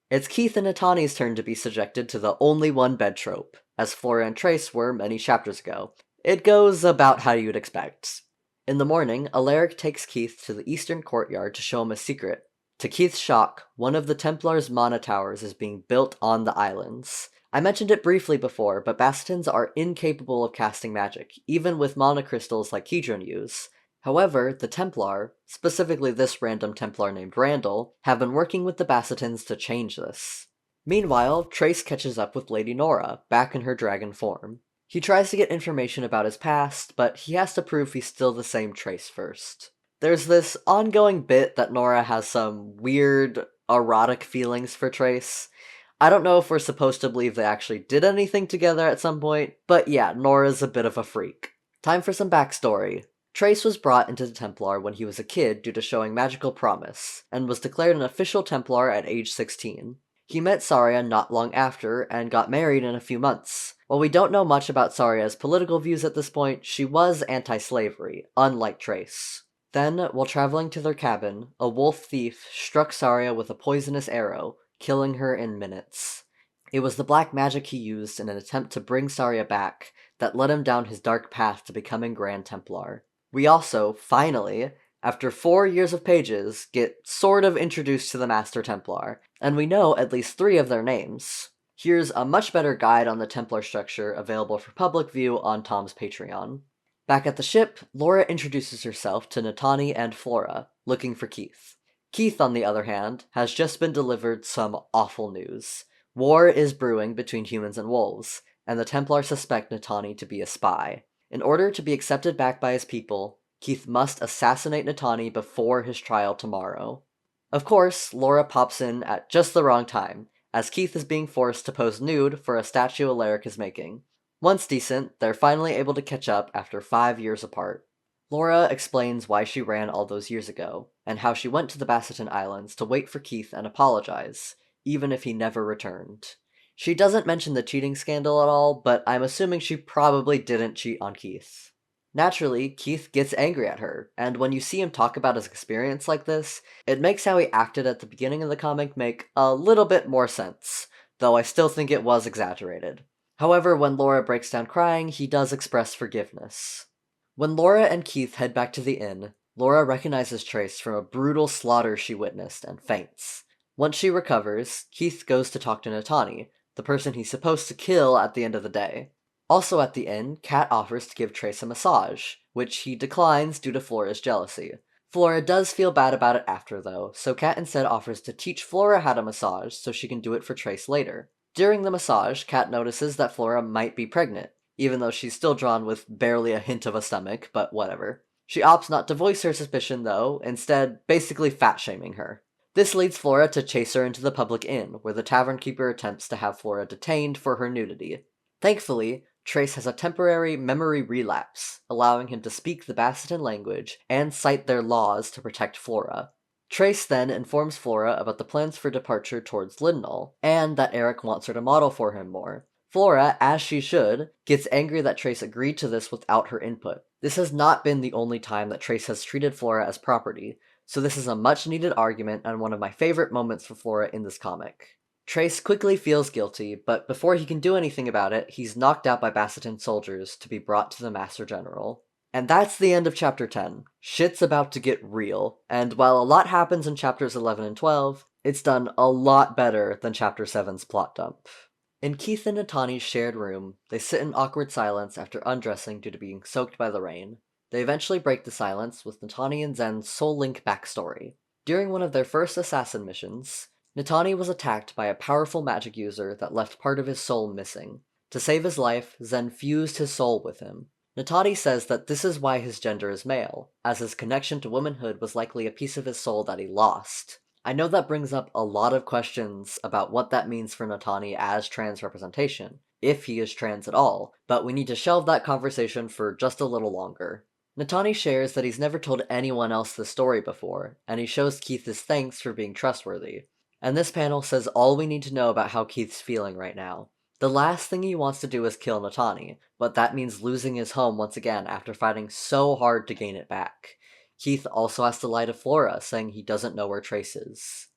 It's Keith and Natani's turn to be subjected to the only one bed trope, as Flora and Trace were many chapters ago. It goes about how you'd expect. In the morning, Alaric takes Keith to the eastern courtyard to show him a secret. To Keith's shock, one of the Templars' mana towers is being built on the islands. I mentioned it briefly before, but Basitins are incapable of casting magic, even with mana crystals like Kidron use. However, the Templar, specifically this random Templar named Randall, have been working with the Basitins to change this. Meanwhile, Trace catches up with Lady Nora, back in her dragon form. He tries to get information about his past, but he has to prove he's still the same Trace first. There's this ongoing bit that Nora has some weird, erotic feelings for Trace. I don't know if we're supposed to believe they actually did anything together at some point, but yeah, Nora's a bit of a freak. Time for some backstory. Trace was brought into the Templar when he was a kid due to showing magical promise, and was declared an official Templar at age 16. He met Saria not long after, and got married in a few months. While we don't know much about Saria's political views at this point, she was anti-slavery, unlike Trace. Then, while traveling to their cabin, a wolf thief struck Saria with a poisonous arrow, killing her in minutes. It was the black magic he used in an attempt to bring Saria back that led him down his dark path to becoming Grand Templar. We also, finally, after 4 years of pages, get sort of introduced to the Master Templar, and we know at least 3 of their names. Here's a much better guide on the Templar structure available for public view on Tom's Patreon. Back at the ship, Laura introduces herself to Natani and Flora, looking for Keith. Keith, on the other hand, has just been delivered some awful news. War is brewing between humans and wolves, and the Templar suspect Natani to be a spy. In order to be accepted back by his people, Keith must assassinate Natani before his trial tomorrow. Of course, Laura pops in at just the wrong time, as Keith is being forced to pose nude for a statue Alaric is making. Once decent, they're finally able to catch up after 5 years apart. Laura explains why she ran all those years ago, and how she went to the Basitin Islands to wait for Keith and apologize, even if he never returned. She doesn't mention the cheating scandal at all, but I'm assuming she probably didn't cheat on Keith. Naturally, Keith gets angry at her, and when you see him talk about his experience like this, it makes how he acted at the beginning of the comic make a little bit more sense, though I still think it was exaggerated. However, when Laura breaks down crying, he does express forgiveness. When Laura and Keith head back to the inn, Laura recognizes Trace from a brutal slaughter she witnessed and faints. Once she recovers, Keith goes to talk to Natani, the person he's supposed to kill at the end of the day. Also at the inn, Kat offers to give Trace a massage, which he declines due to Flora's jealousy. Flora does feel bad about it after though, so Kat instead offers to teach Flora how to massage so she can do it for Trace later. During the massage, Kat notices that Flora might be pregnant, even though she's still drawn with barely a hint of a stomach, but whatever. She opts not to voice her suspicion though, instead basically fat-shaming her. This leads Flora to chase her into the public inn, where the tavern keeper attempts to have Flora detained for her nudity. Thankfully, Trace has a temporary memory relapse, allowing him to speak the Basitin language and cite their laws to protect Flora. Trace then informs Flora about the plans for departure towards Lindnall, and that Eric wants her to model for him more. Flora, as she should, gets angry that Trace agreed to this without her input. This has not been the only time that Trace has treated Flora as property, so this is a much-needed argument and one of my favorite moments for Flora in this comic. Trace quickly feels guilty, but before he can do anything about it, he's knocked out by Basitin soldiers to be brought to the Master General. And that's the end of Chapter 10. Shit's about to get real, and while a lot happens in Chapters 11 and 12, it's done a lot better than Chapter 7's plot dump. In Keith and Natani's shared room, they sit in awkward silence after undressing due to being soaked by the rain. They eventually break the silence with Natani and Zen's Soul Link backstory. During one of their first assassin missions, Natani was attacked by a powerful magic user that left part of his soul missing. To save his life, Zen fused his soul with him. Natani says that this is why his gender is male, as his connection to womanhood was likely a piece of his soul that he lost. I know that brings up a lot of questions about what that means for Natani as trans representation, if he is trans at all, but we need to shelve that conversation for just a little longer. Natani shares that he's never told anyone else the story before, and he shows Keith his thanks for being trustworthy. And this panel says all we need to know about how Keith's feeling right now. The last thing he wants to do is kill Natani, but that means losing his home once again after fighting so hard to gain it back. Keith also has to lie to Flora, saying he doesn't know where Trace is.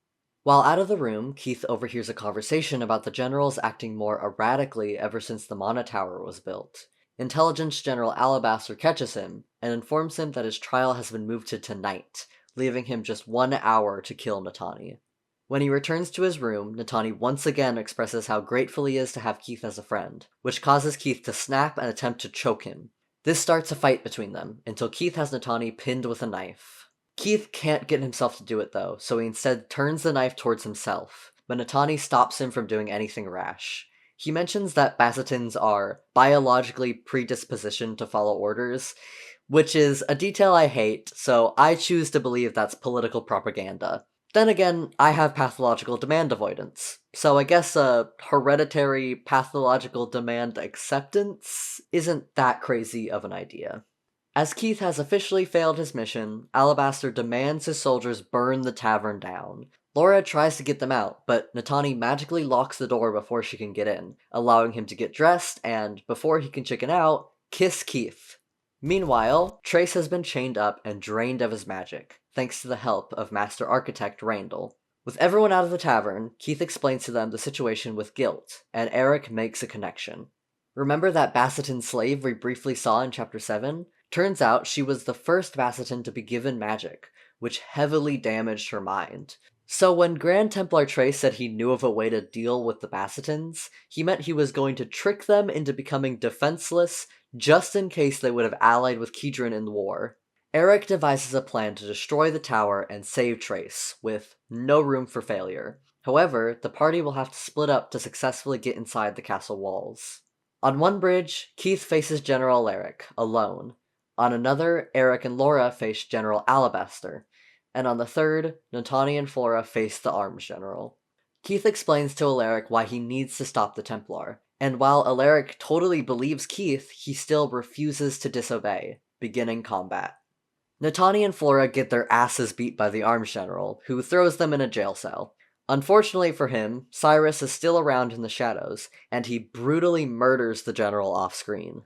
While out of the room, Keith overhears a conversation about the generals acting more erratically ever since the Mana Tower was built. Intelligence General Alabaster catches him, and informs him that his trial has been moved to tonight, leaving him just 1 hour to kill Natani. When he returns to his room, Natani once again expresses how grateful he is to have Keith as a friend, which causes Keith to snap and attempt to choke him. This starts a fight between them, until Keith has Natani pinned with a knife. Keith can't get himself to do it though, so he instead turns the knife towards himself, but Natani stops him from doing anything rash. He mentions that Basitins are biologically predispositioned to follow orders, which is a detail I hate, so I choose to believe that's political propaganda. Then again, I have pathological demand avoidance, so I guess a hereditary pathological demand acceptance isn't that crazy of an idea. As Keith has officially failed his mission, Alabaster demands his soldiers burn the tavern down. Laura tries to get them out, but Natani magically locks the door before she can get in, allowing him to get dressed and, before he can chicken out, kiss Keith. Meanwhile, Trace has been chained up and drained of his magic, thanks to the help of Master Architect Randall. With everyone out of the tavern, Keith explains to them the situation with guilt, and Eric makes a connection. Remember that Basitin slave we briefly saw in Chapter 7? Turns out she was the first Basitin to be given magic, which heavily damaged her mind. So when Grand Templar Trace said he knew of a way to deal with the Basitins, he meant he was going to trick them into becoming defenseless just in case they would have allied with Kedron in the war. Eric devises a plan to destroy the tower and save Trace, with no room for failure. However, the party will have to split up to successfully get inside the castle walls. On one bridge, Keith faces General Alaric, alone. On another, Eric and Laura face General Alabaster. And on the third, Natani and Flora face the Arms General. Keith explains to Alaric why he needs to stop the Templar, and while Alaric totally believes Keith, he still refuses to disobey, beginning combat. Natani and Flora get their asses beat by the Arms General, who throws them in a jail cell. Unfortunately for him, Cyrus is still around in the shadows, and he brutally murders the general off-screen.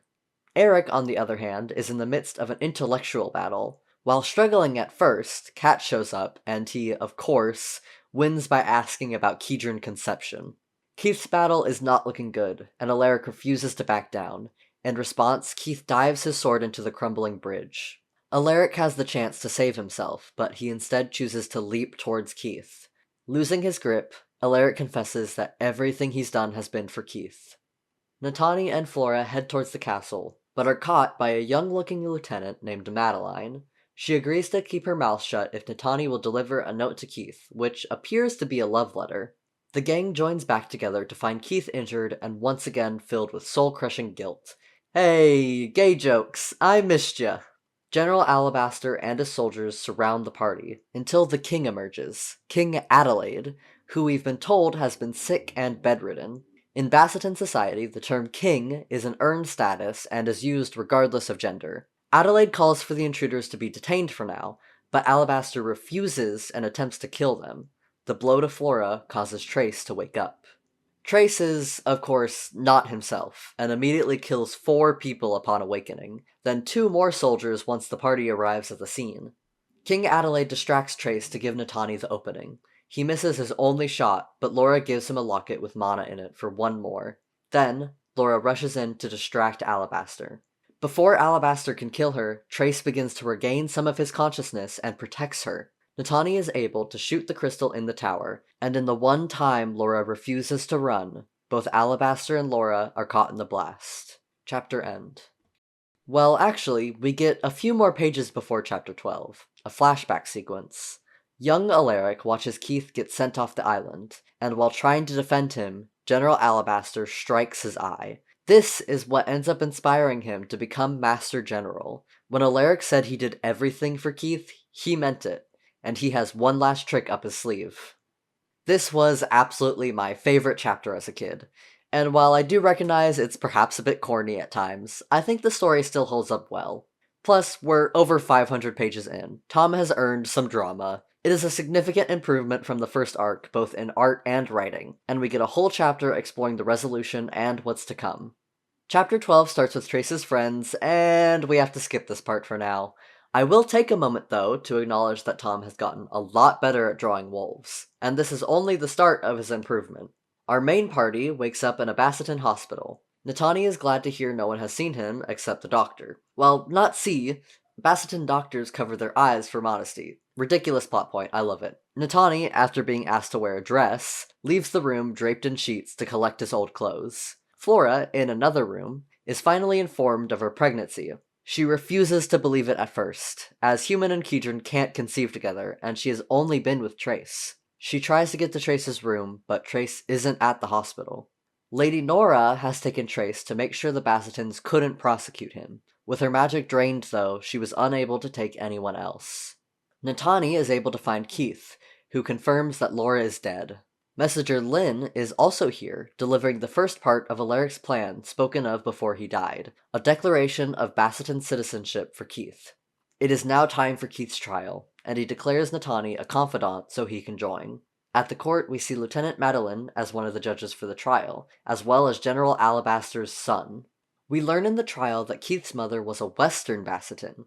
Eric, on the other hand, is in the midst of an intellectual battle. While struggling at first, Kat shows up, and he, of course, wins by asking about Kedron conception. Keith's battle is not looking good, and Alaric refuses to back down. In response, Keith dives his sword into the crumbling bridge. Alaric has the chance to save himself, but he instead chooses to leap towards Keith. Losing his grip, Alaric confesses that everything he's done has been for Keith. Natani and Flora head towards the castle, but are caught by a young-looking lieutenant named Madeline. She agrees to keep her mouth shut if Natani will deliver a note to Keith, which appears to be a love letter. The gang joins back together to find Keith injured and once again filled with soul-crushing guilt. Hey, gay jokes, I missed ya! General Alabaster and his soldiers surround the party, until the king emerges, King Adelaide, who we've been told has been sick and bedridden. In Basitin society, the term king is an earned status and is used regardless of gender. Adelaide calls for the intruders to be detained for now, but Alabaster refuses and attempts to kill them. The blow to Flora causes Trace to wake up. Trace is, of course, not himself, and immediately kills 4 people upon awakening, then 2 more soldiers once the party arrives at the scene. King Adelaide distracts Trace to give Natani the opening. He misses his only shot, but Laura gives him a locket with mana in it for 1 more. Then, Laura rushes in to distract Alabaster. Before Alabaster can kill her, Trace begins to regain some of his consciousness and protects her. Natani is able to shoot the crystal in the tower, and in the one time Laura refuses to run, both Alabaster and Laura are caught in the blast. Chapter end. Well, actually, we get a few more pages before Chapter 12, a flashback sequence. Young Alaric watches Keith get sent off the island, and while trying to defend him, General Alabaster strikes his eye. This is what ends up inspiring him to become Master General. When Alaric said he did everything for Keith, he meant it, and he has one last trick up his sleeve. This was absolutely my favorite chapter as a kid, And while I do recognize it's perhaps a bit corny at times, I think the story still holds up well. Plus, we're over 500 pages in. Tom has earned some drama. It is a significant improvement from the first arc, both in art and writing, and we get a whole chapter exploring the resolution and what's to come. Chapter 12 starts with Trace's friends, and we have to skip this part for now. I will take a moment, though, to acknowledge that Tom has gotten a lot better at drawing wolves, and this is only the start of his improvement. Our main party wakes up in a Basitin hospital. Natani is glad to hear no one has seen him except the doctor. Well, not see. Basitin doctors cover their eyes for modesty. Ridiculous plot point, I love it. Natani, after being asked to wear a dress, leaves the room draped in sheets to collect his old clothes. Flora, in another room, is finally informed of her pregnancy. She refuses to believe it at first, as Human and Kedron can't conceive together, and she has only been with Trace. She tries to get to Trace's room, but Trace isn't at the hospital. Lady Nora has taken Trace to make sure the Basitins couldn't prosecute him. With her magic drained, though, she was unable to take anyone else. Natani is able to find Keith, who confirms that Laura is dead. Messenger Lin is also here, delivering the first part of Alaric's plan spoken of before he died, a declaration of Basitin citizenship for Keith. It is now time for Keith's trial, and he declares Natani a confidant so he can join. At the court, we see Lieutenant Madeline as one of the judges for the trial, as well as General Alabaster's son. We learn in the trial that Keith's mother was a Western Basitin.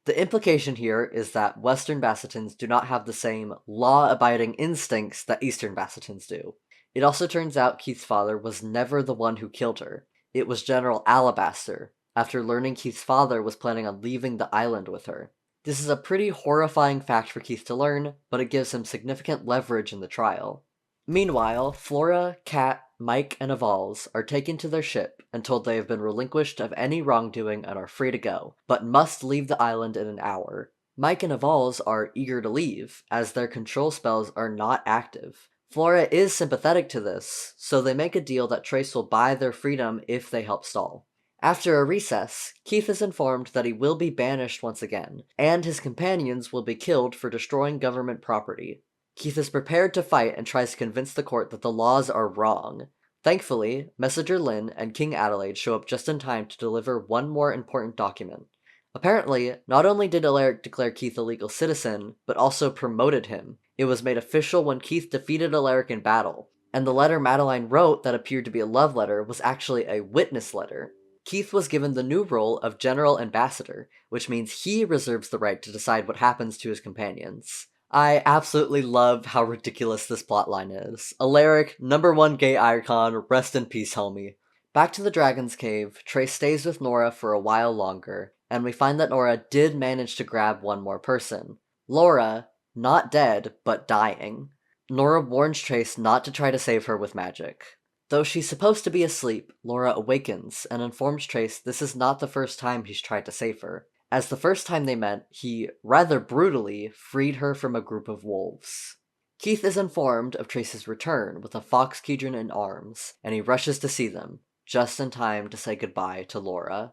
The implication here is that Western Basitins do not have the same law-abiding instincts that Eastern Basitins do. It also turns out Keith's father was never the one who killed her. It was General Alabaster, after learning Keith's father was planning on leaving the island with her. This is a pretty horrifying fact for Keith to learn, but it gives him significant leverage in the trial. Meanwhile, Flora, Kat, Mike, and Avals are taken to their ship and told they have been relinquished of any wrongdoing and are free to go, but must leave the island in an hour. Mike and Avals are eager to leave, as their control spells are not active. Flora is sympathetic to this, so they make a deal that Trace will buy their freedom if they help stall. After a recess, Keith is informed that he will be banished once again, and his companions will be killed for destroying government property. Keith is prepared to fight and tries to convince the court that the laws are wrong. Thankfully, Messenger Lin and King Adelaide show up just in time to deliver one more important document. Apparently, not only did Alaric declare Keith a legal citizen, but also promoted him. It was made official when Keith defeated Alaric in battle, and the letter Madeline wrote that appeared to be a love letter was actually a witness letter. Keith was given the new role of General Ambassador, which means he reserves the right to decide what happens to his companions. I absolutely love how ridiculous this plotline is. Alaric, #1 gay icon, rest in peace, homie. Back to the Dragon's Cave, Trace stays with Nora for a while longer, and we find that Nora did manage to grab one more person. Laura, not dead, but dying. Nora warns Trace not to try to save her with magic. Though she's supposed to be asleep, Laura awakens and informs Trace this is not the first time he's tried to save her, as the first time they met, he, rather brutally, freed her from a group of wolves. Keith is informed of Trace's return with a fox Kedron in arms, and he rushes to see them, just in time to say goodbye to Laura.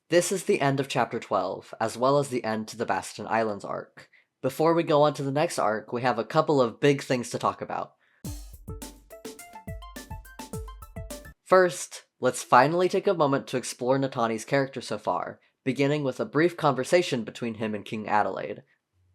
This is the end of Chapter 12, as well as the end to the Basitin Islands arc. Before we go on to the next arc, we have a couple of big things to talk about. First, let's finally take a moment to explore Natani's character so far, beginning with a brief conversation between him and King Adelaide.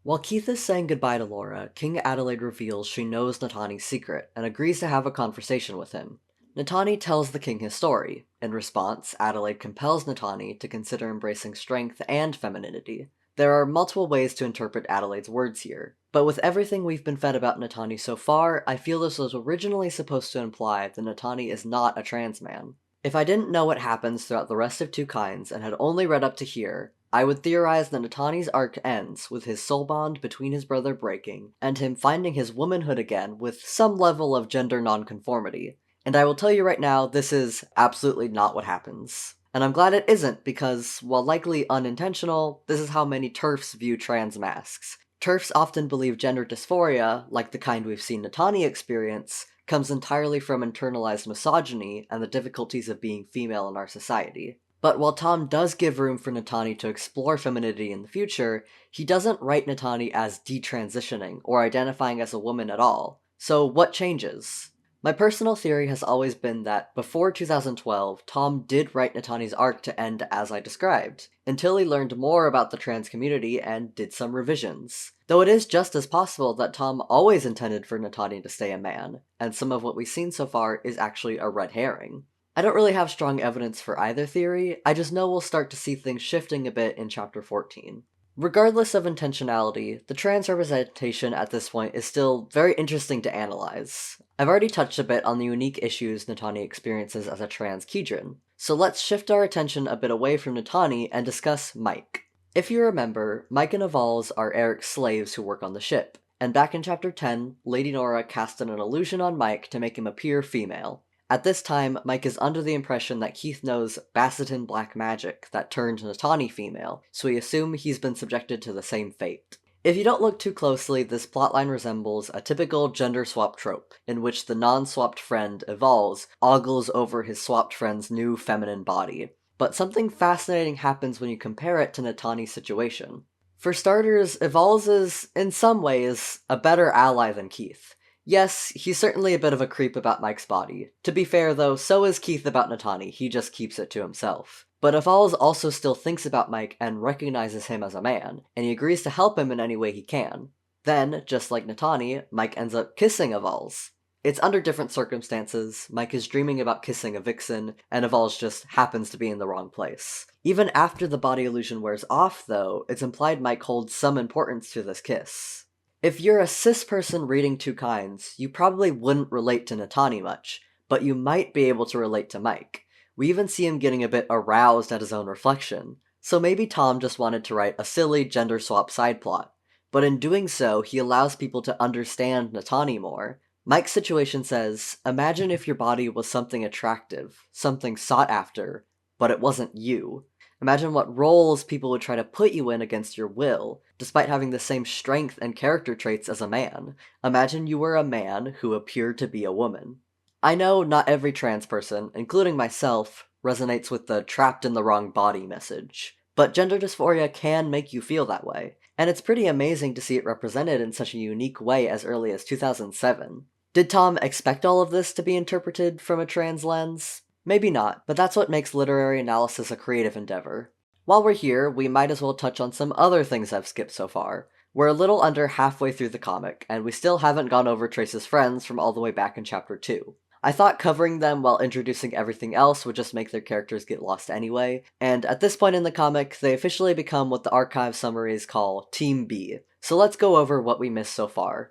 While Keith is saying goodbye to Laura, King Adelaide reveals she knows Natani's secret and agrees to have a conversation with him. Natani tells the king his story. In response, Adelaide compels Natani to consider embracing strength and femininity. There are multiple ways to interpret Adelaide's words here, but with everything we've been fed about Natani so far, I feel this was originally supposed to imply that Natani is not a trans man. If I didn't know what happens throughout the rest of Twokinds and had only read up to here, I would theorize that Natani's arc ends with his soul bond between his brother breaking, and him finding his womanhood again with some level of gender nonconformity. And I will tell you right now, this is absolutely not what happens. And I'm glad it isn't, because, while likely unintentional, this is how many TERFs view trans masks. TERFs often believe gender dysphoria, like the kind we've seen Natani experience, comes entirely from internalized misogyny and the difficulties of being female in our society. But while Tom does give room for Natani to explore femininity in the future, he doesn't write Natani as detransitioning or identifying as a woman at all. So what changes? My personal theory has always been that before 2012, Tom did write Natani's arc to end as I described, until he learned more about the trans community and did some revisions. Though it is just as possible that Tom always intended for Natani to stay a man, and some of what we've seen so far is actually a red herring. I don't really have strong evidence for either theory, I just know we'll start to see things shifting a bit in Chapter 14. Regardless of intentionality, the trans representation at this point is still very interesting to analyze. I've already touched a bit on the unique issues Natani experiences as a trans Keydrain, so let's shift our attention a bit away from Natani and discuss Mike. If you remember, Mike and Avals are Eric's slaves who work on the ship, and back in Chapter 10, Lady Nora casted an illusion on Mike to make him appear female. At this time, Mike is under the impression that Keith knows Basitin black magic that turned Natani female, so we assume he's been subjected to the same fate. If you don't look too closely, this plotline resembles a typical gender swap trope, in which the non-swapped friend, Avals, ogles over his swapped friend's new feminine body. But something fascinating happens when you compare it to Natani's situation. For starters, Avals is, in some ways, a better ally than Keith. Yes, he's certainly a bit of a creep about Mike's body. To be fair though, so is Keith about Natani, he just keeps it to himself. But Avals also still thinks about Mike and recognizes him as a man, and he agrees to help him in any way he can. Then, just like Natani, Mike ends up kissing Avals. It's under different circumstances, Mike is dreaming about kissing a vixen, and Avals just happens to be in the wrong place. Even after the body illusion wears off though, it's implied Mike holds some importance to this kiss. If you're a cis person reading Twokinds, you probably wouldn't relate to Natani much, but you might be able to relate to Mike. We even see him getting a bit aroused at his own reflection, so maybe Tom just wanted to write a silly gender swap side plot. But in doing so, he allows people to understand Natani more. Mike's situation says, imagine if your body was something attractive, something sought after, but it wasn't you. Imagine what roles people would try to put you in against your will, despite having the same strength and character traits as a man. Imagine you were a man who appeared to be a woman. I know not every trans person, including myself, resonates with the trapped in the wrong body message, but gender dysphoria can make you feel that way, and it's pretty amazing to see it represented in such a unique way as early as 2007. Did Tom expect all of this to be interpreted from a trans lens? Maybe not, but that's what makes literary analysis a creative endeavor. While we're here, we might as well touch on some other things I've skipped so far. We're a little under halfway through the comic, and we still haven't gone over Trace's friends from all the way back in Chapter 2. I thought covering them while introducing everything else would just make their characters get lost anyway, and at this point in the comic, they officially become what the archive summaries call Team B. So let's go over what we missed so far.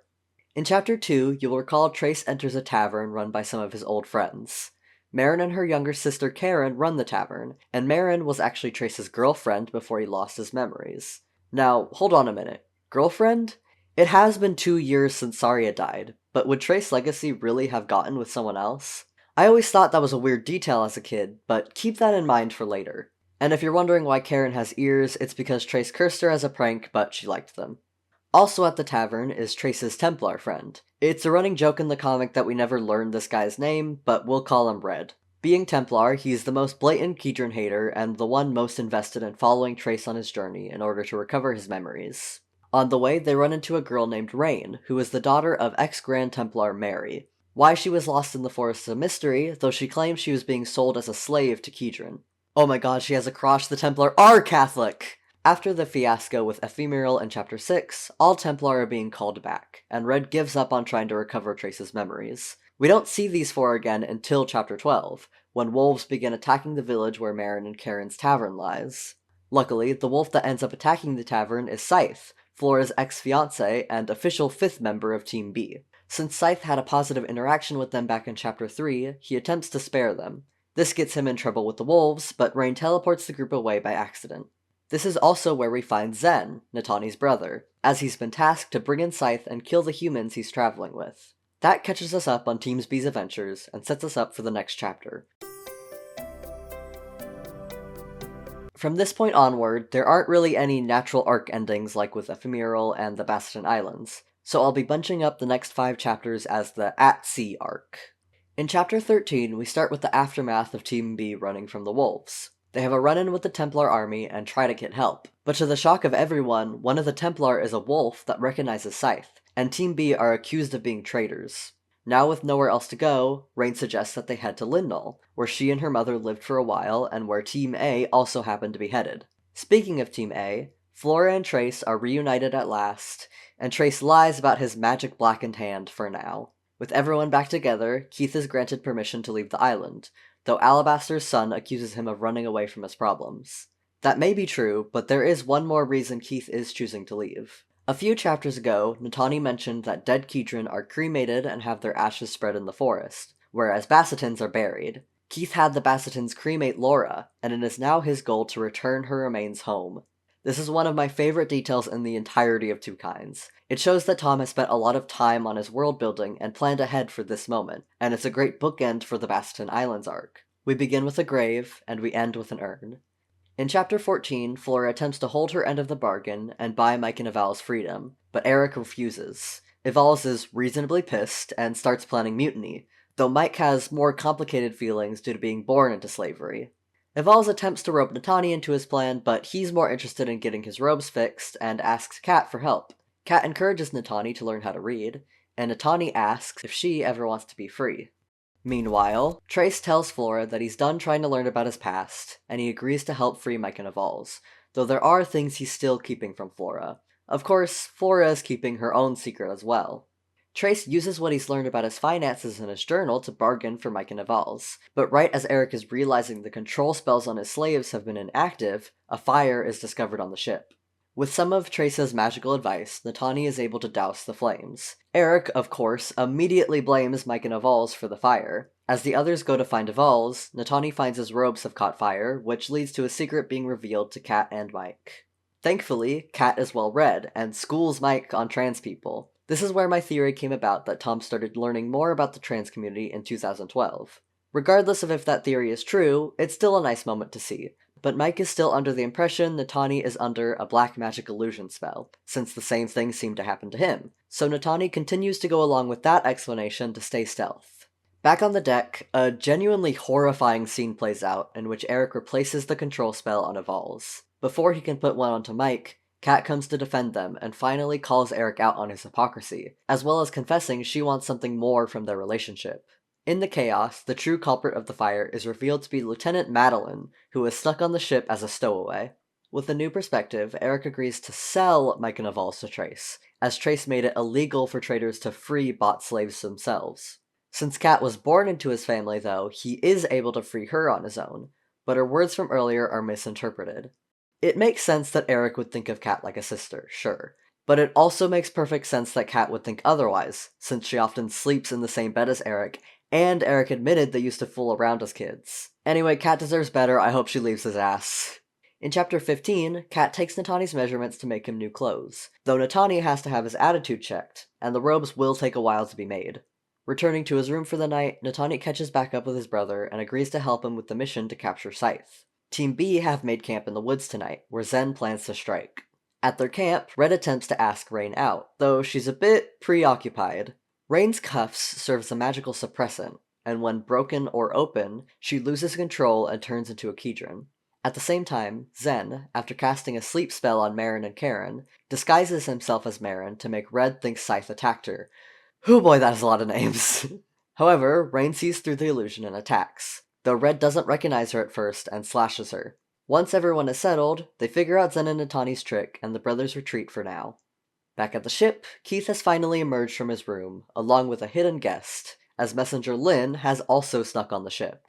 In Chapter 2, you'll recall Trace enters a tavern run by some of his old friends. Marin and her younger sister Karen run the tavern, and Marin was actually Trace's girlfriend before he lost his memories. Now, hold on a minute. Girlfriend? It has been 2 years since Saria died, but would Trace Legacy really have gotten with someone else? I always thought that was a weird detail as a kid, but keep that in mind for later. And if you're wondering why Karen has ears, it's because Trace cursed her as a prank, but she liked them. Also at the tavern is Trace's Templar friend. It's a running joke in the comic that we never learned this guy's name, but we'll call him Red. Being Templar, he's the most blatant Keydrain hater and the one most invested in following Trace on his journey in order to recover his memories. On the way, they run into a girl named Rain, who is the daughter of ex-Grand Templar Mary. Why she was lost in the forest is a mystery, though she claims she was being sold as a slave to Keydrain. Oh my god, she has a crotch, the Templar are Catholic! After the fiasco with Ephemeral in Chapter 6, all Templar are being called back, and Red gives up on trying to recover Trace's memories. We don't see these four again until Chapter 12, when wolves begin attacking the village where Marin and Karen's tavern lies. Luckily, the wolf that ends up attacking the tavern is Scythe, Flora's ex-fiancé and official 5th member of Team B. Since Scythe had a positive interaction with them back in Chapter 3, he attempts to spare them. This gets him in trouble with the wolves, but Rain teleports the group away by accident. This is also where we find Zen, Natani's brother, as he's been tasked to bring in Scythe and kill the humans he's traveling with. That catches us up on Team B's adventures and sets us up for the next chapter. From this point onward, there aren't really any natural arc endings like with Ephemeral and the Basitin Islands, so I'll be bunching up the next 5 chapters as the At-Sea arc. In Chapter 13, we start with the aftermath of Team B running from the wolves. They have a run-in with the Templar army and try to get help, but to the shock of everyone, one of the Templar is a wolf that recognizes Scythe, and Team B are accused of being traitors. Now with nowhere else to go, Rain suggests that they head to Lindnall, where she and her mother lived for a while and where Team A also happened to be headed. Speaking of Team A, Flora and Trace are reunited at last, and Trace lies about his magic blackened hand for now. With everyone back together, Keith is granted permission to leave the island, though Alabaster's son accuses him of running away from his problems. That may be true, but there is one more reason Keith is choosing to leave. A few chapters ago, Natani mentioned that dead Kedron are cremated and have their ashes spread in the forest, whereas Basitins are buried. Keith had the Basitins cremate Laura, and it is now his goal to return her remains home. This is one of my favorite details in the entirety of Twokinds. It shows that Tom has spent a lot of time on his world building and planned ahead for this moment, and it's a great bookend for the Basitin Islands arc. We begin with a grave, and we end with an urn. In Chapter 14, Flora attempts to hold her end of the bargain and buy Mike and Eval's freedom, but Eric refuses. Evals is reasonably pissed and starts planning mutiny, though Mike has more complicated feelings due to being born into slavery. Evals attempts to rope Natani into his plan, but he's more interested in getting his robes fixed and asks Kat for help. Kat encourages Natani to learn how to read, and Natani asks if she ever wants to be free. Meanwhile, Trace tells Flora that he's done trying to learn about his past, and he agrees to help free Mike and Evals, though there are things he's still keeping from Flora. Of course, Flora is keeping her own secret as well. Trace uses what he's learned about his finances in his journal to bargain for Mike and Evals, but right as Eric is realizing the control spells on his slaves have been inactive, a fire is discovered on the ship. With some of Trace's magical advice, Natani is able to douse the flames. Eric, of course, immediately blames Mike and Evals for the fire. As the others go to find Evals, Natani finds his robes have caught fire, which leads to a secret being revealed to Kat and Mike. Thankfully, Kat is well read, and schools Mike on trans people. This is where my theory came about that Tom started learning more about the trans community in 2012. Regardless of if that theory is true, it's still a nice moment to see. But Mike is still under the impression Natani is under a black magic illusion spell, since the same thing seemed to happen to him, so Natani continues to go along with that explanation to stay stealth. Back on the deck, a genuinely horrifying scene plays out in which Eric replaces the control spell on Evals. Before he can put one onto Mike, Kat comes to defend them and finally calls Eric out on his hypocrisy, as well as confessing she wants something more from their relationship. In the chaos, the true culprit of the fire is revealed to be Lieutenant Madeline, who is stuck on the ship as a stowaway. With a new perspective, Eric agrees to sell Mike and Evals to Trace, as Trace made it illegal for traders to free bought slaves themselves. Since Kat was born into his family, though, he is able to free her on his own, but her words from earlier are misinterpreted. It makes sense that Eric would think of Kat like a sister, sure, but it also makes perfect sense that Kat would think otherwise, since she often sleeps in the same bed as Eric, and Eric admitted they used to fool around as kids. Anyway, Kat deserves better, I hope she leaves his ass. In Chapter 15, Kat takes Natani's measurements to make him new clothes, though Natani has to have his attitude checked, and the robes will take a while to be made. Returning to his room for the night, Natani catches back up with his brother and agrees to help him with the mission to capture Scythe. Team B have made camp in the woods tonight, where Zen plans to strike. At their camp, Red attempts to ask Rain out, though she's a bit preoccupied. Rain's cuffs serve as a magical suppressant, and when broken or open, she loses control and turns into a Kedron. At the same time, Zen, after casting a sleep spell on Marin and Karen, disguises himself as Marin to make Red think Scythe attacked her. Oh boy, that is a lot of names. However, Rain sees through the illusion and attacks, though Red doesn't recognize her at first and slashes her. Once everyone is settled, they figure out Zen and Natani's trick, and the brothers retreat for now. Back at the ship, Keith has finally emerged from his room, along with a hidden guest, as messenger Lynn has also snuck on the ship.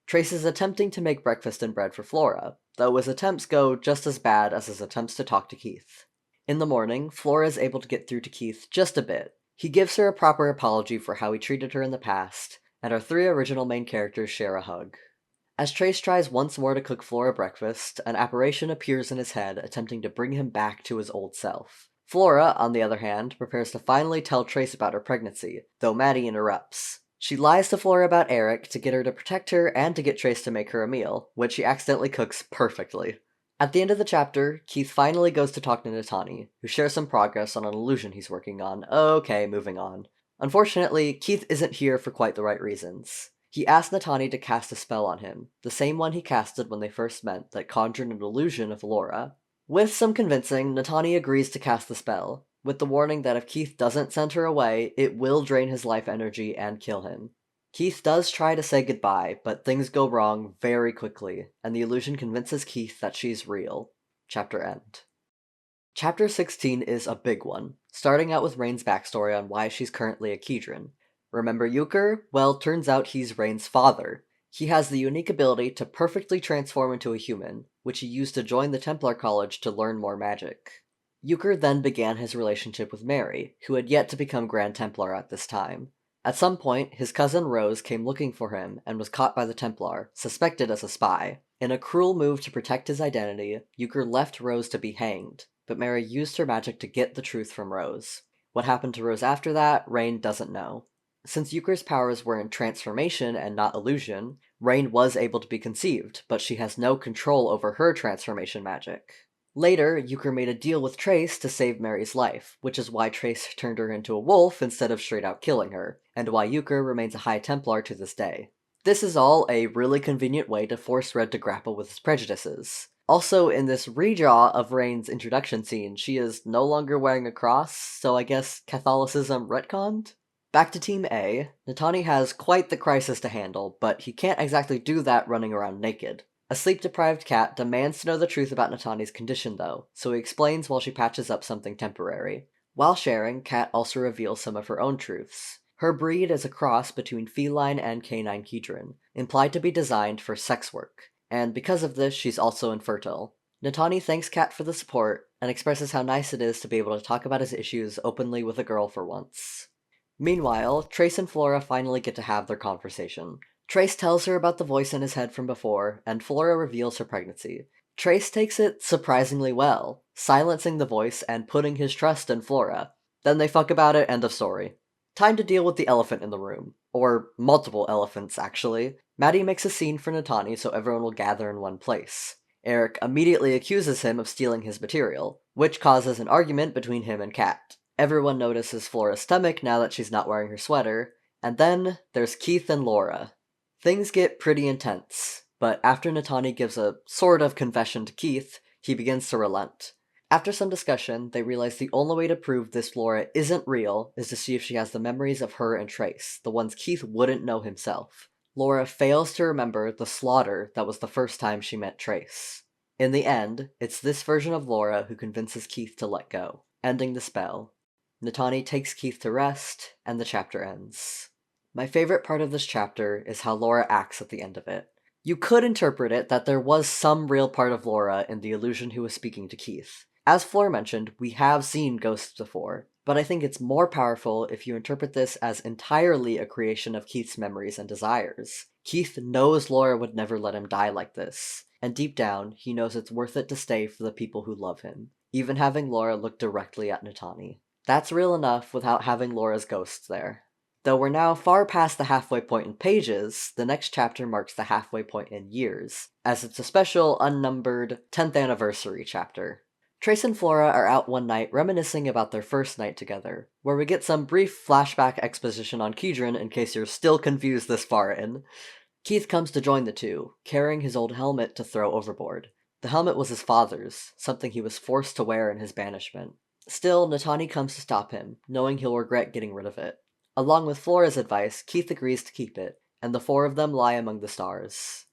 Trace is attempting to make breakfast and bread for Flora, though his attempts go just as bad as his attempts to talk to Keith. In the morning, Flora is able to get through to Keith just a bit. He gives her a proper apology for how he treated her in the past, and our three original main characters share a hug. As Trace tries once more to cook Flora breakfast, an apparition appears in his head attempting to bring him back to his old self. Flora, on the other hand, prepares to finally tell Trace about her pregnancy, though Maddie interrupts. She lies to Flora about Eric to get her to protect her and to get Trace to make her a meal, which she accidentally cooks perfectly. At the end of the chapter, Keith finally goes to talk to Natani, who shares some progress on an illusion he's working on. Okay, moving on. Unfortunately, Keith isn't here for quite the right reasons. He asked Natani to cast a spell on him, the same one he casted when they first met that conjured an illusion of Laura. With some convincing, Natani agrees to cast the spell, with the warning that if Keith doesn't send her away, it will drain his life energy and kill him. Keith does try to say goodbye, but things go wrong very quickly, and the illusion convinces Keith that she's real. Chapter end. Chapter 16 is a big one, starting out with Rain's backstory on why she's currently a Kedron. Remember Euchre? Well, turns out he's Rain's father. He has the unique ability to perfectly transform into a human, which he used to join the Templar College to learn more magic. Euchre then began his relationship with Mary, who had yet to become Grand Templar at this time. At some point, his cousin Rose came looking for him and was caught by the Templar, suspected as a spy. In a cruel move to protect his identity, Euchre left Rose to be hanged, but Mary used her magic to get the truth from Rose. What happened to Rose after that, Rain doesn't know. Since Euchre's powers were in transformation and not illusion, Rain was able to be conceived, but she has no control over her transformation magic. Later, Euchre made a deal with Trace to save Mary's life, which is why Trace turned her into a wolf instead of straight out killing her, and why Euchre remains a High Templar to this day. This is all a really convenient way to force Red to grapple with his prejudices. Also, in this redraw of Rain's introduction scene, she is no longer wearing a cross, so I guess Catholicism retconned? Back to Team A, Natani has quite the crisis to handle, but he can't exactly do that running around naked. A sleep-deprived Cat demands to know the truth about Natani's condition, though, so he explains while she patches up something temporary. While sharing, Cat also reveals some of her own truths. Her breed is a cross between feline and canine Kedron, implied to be designed for sex work, and because of this, she's also infertile. Natani thanks Cat for the support, and expresses how nice it is to be able to talk about his issues openly with a girl for once. Meanwhile, Trace and Flora finally get to have their conversation. Trace tells her about the voice in his head from before, and Flora reveals her pregnancy. Trace takes it surprisingly well, silencing the voice and putting his trust in Flora. Then they fuck about it, end of story. Time to deal with the elephant in the room. Or multiple elephants, actually. Maddie makes a scene for Natani so everyone will gather in one place. Eric immediately accuses him of stealing his material, which causes an argument between him and Kat. Everyone notices Flora's stomach now that she's not wearing her sweater, and then there's Keith and Laura. Things get pretty intense, but after Natani gives a sort of confession to Keith, he begins to relent. After some discussion, they realize the only way to prove this Laura isn't real is to see if she has the memories of her and Trace, the ones Keith wouldn't know himself. Laura fails to remember the slaughter that was the first time she met Trace. In the end, it's this version of Laura who convinces Keith to let go, ending the spell. Natani takes Keith to rest, and the chapter ends. My favorite part of this chapter is how Laura acts at the end of it. You could interpret it that there was some real part of Laura in the illusion who was speaking to Keith. As Fleur mentioned, we have seen ghosts before, but I think it's more powerful if you interpret this as entirely a creation of Keith's memories and desires. Keith knows Laura would never let him die like this, and deep down, he knows it's worth it to stay for the people who love him, even having Laura look directly at Natani. That's real enough without having Laura's ghosts there. Though we're now far past the halfway point in pages, the next chapter marks the halfway point in years, as it's a special, unnumbered 10th anniversary chapter. Trace and Flora are out one night reminiscing about their first night together, where we get some brief flashback exposition on Kedron in case you're still confused this far in. Keith comes to join the two, carrying his old helmet to throw overboard. The helmet was his father's, something he was forced to wear in his banishment. Still, Natani comes to stop him, knowing he'll regret getting rid of it. Along with Flora's advice, Keith agrees to keep it, and the four of them lie among the stars.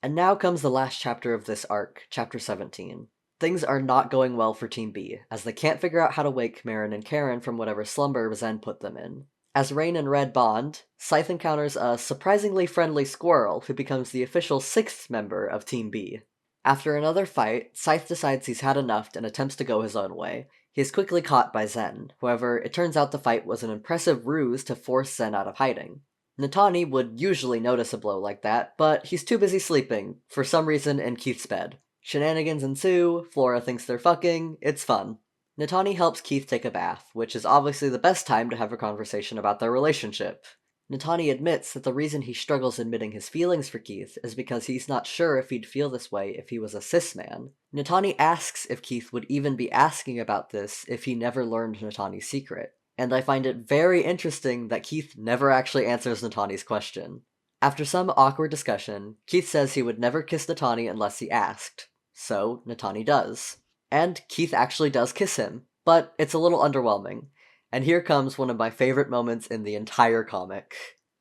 And now comes the last chapter of this arc, chapter 17. Things are not going well for Team B, as they can't figure out how to wake Marin and Karen from whatever slumber Zen put them in. As Rain and Red bond, Scythe encounters a surprisingly friendly squirrel who becomes the official 6th member of Team B. After another fight, Scythe decides he's had enough and attempts to go his own way. He is quickly caught by Zen, however, it turns out the fight was an impressive ruse to force Zen out of hiding. Natani would usually notice a blow like that, but he's too busy sleeping, for some reason in Keith's bed. Shenanigans ensue, Flora thinks they're fucking, it's fun. Natani helps Keith take a bath, which is obviously the best time to have a conversation about their relationship. Natani admits that the reason he struggles admitting his feelings for Keith is because he's not sure if he'd feel this way if he was a cis man. Natani asks if Keith would even be asking about this if he never learned Natani's secret, and I find it very interesting that Keith never actually answers Natani's question. After some awkward discussion, Keith says he would never kiss Natani unless he asked, so Natani does. And Keith actually does kiss him. but it's a little underwhelming. And here comes one of my favorite moments in the entire comic.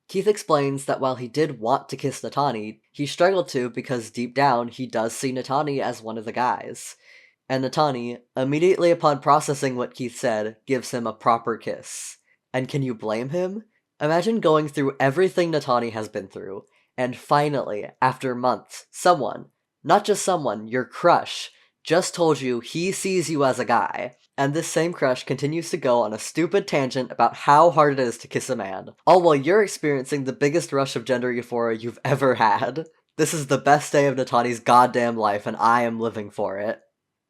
Keith explains that while he did want to kiss Natani, he struggled to because deep down he does see Natani as one of the guys. And Natani, immediately upon processing what Keith said, gives him a proper kiss. And can you blame him? Imagine going through everything Natani has been through, and finally, after months, someone, not just someone, your crush, just told you he sees you as a guy, and this same crush continues to go on a stupid tangent about how hard it is to kiss a man, all while you're experiencing the biggest rush of gender euphoria you've ever had. This is the best day of Natani's goddamn life, and I am living for it.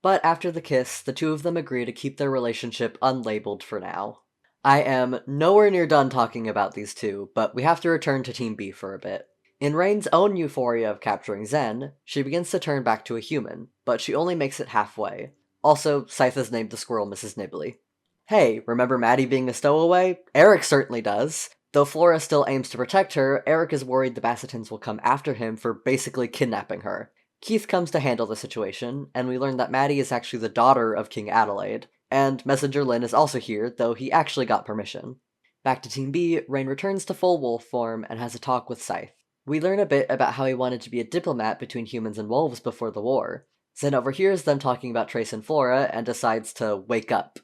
But after the kiss, the two of them agree to keep their relationship unlabeled for now. I am nowhere near done talking about these two, but we have to return to Team B for a bit. In Rain's own euphoria of capturing Zen, she begins to turn back to a human, but she only makes it halfway. Also, Scythe has named the squirrel Mrs. Nibley. Hey, remember Maddie being a stowaway? Eric certainly does. Though Flora still aims to protect her, Eric is worried the Basitins will come after him for basically kidnapping her. Keith comes to handle the situation, and we learn that Maddie is actually the daughter of King Adelaide, and Messenger Lin is also here, though he actually got permission. Back to Team B, Rain returns to full wolf form and has a talk with Scythe. We learn a bit about how he wanted to be a diplomat between humans and wolves before the war. Zen overhears them talking about Trace and Flora and decides to wake up.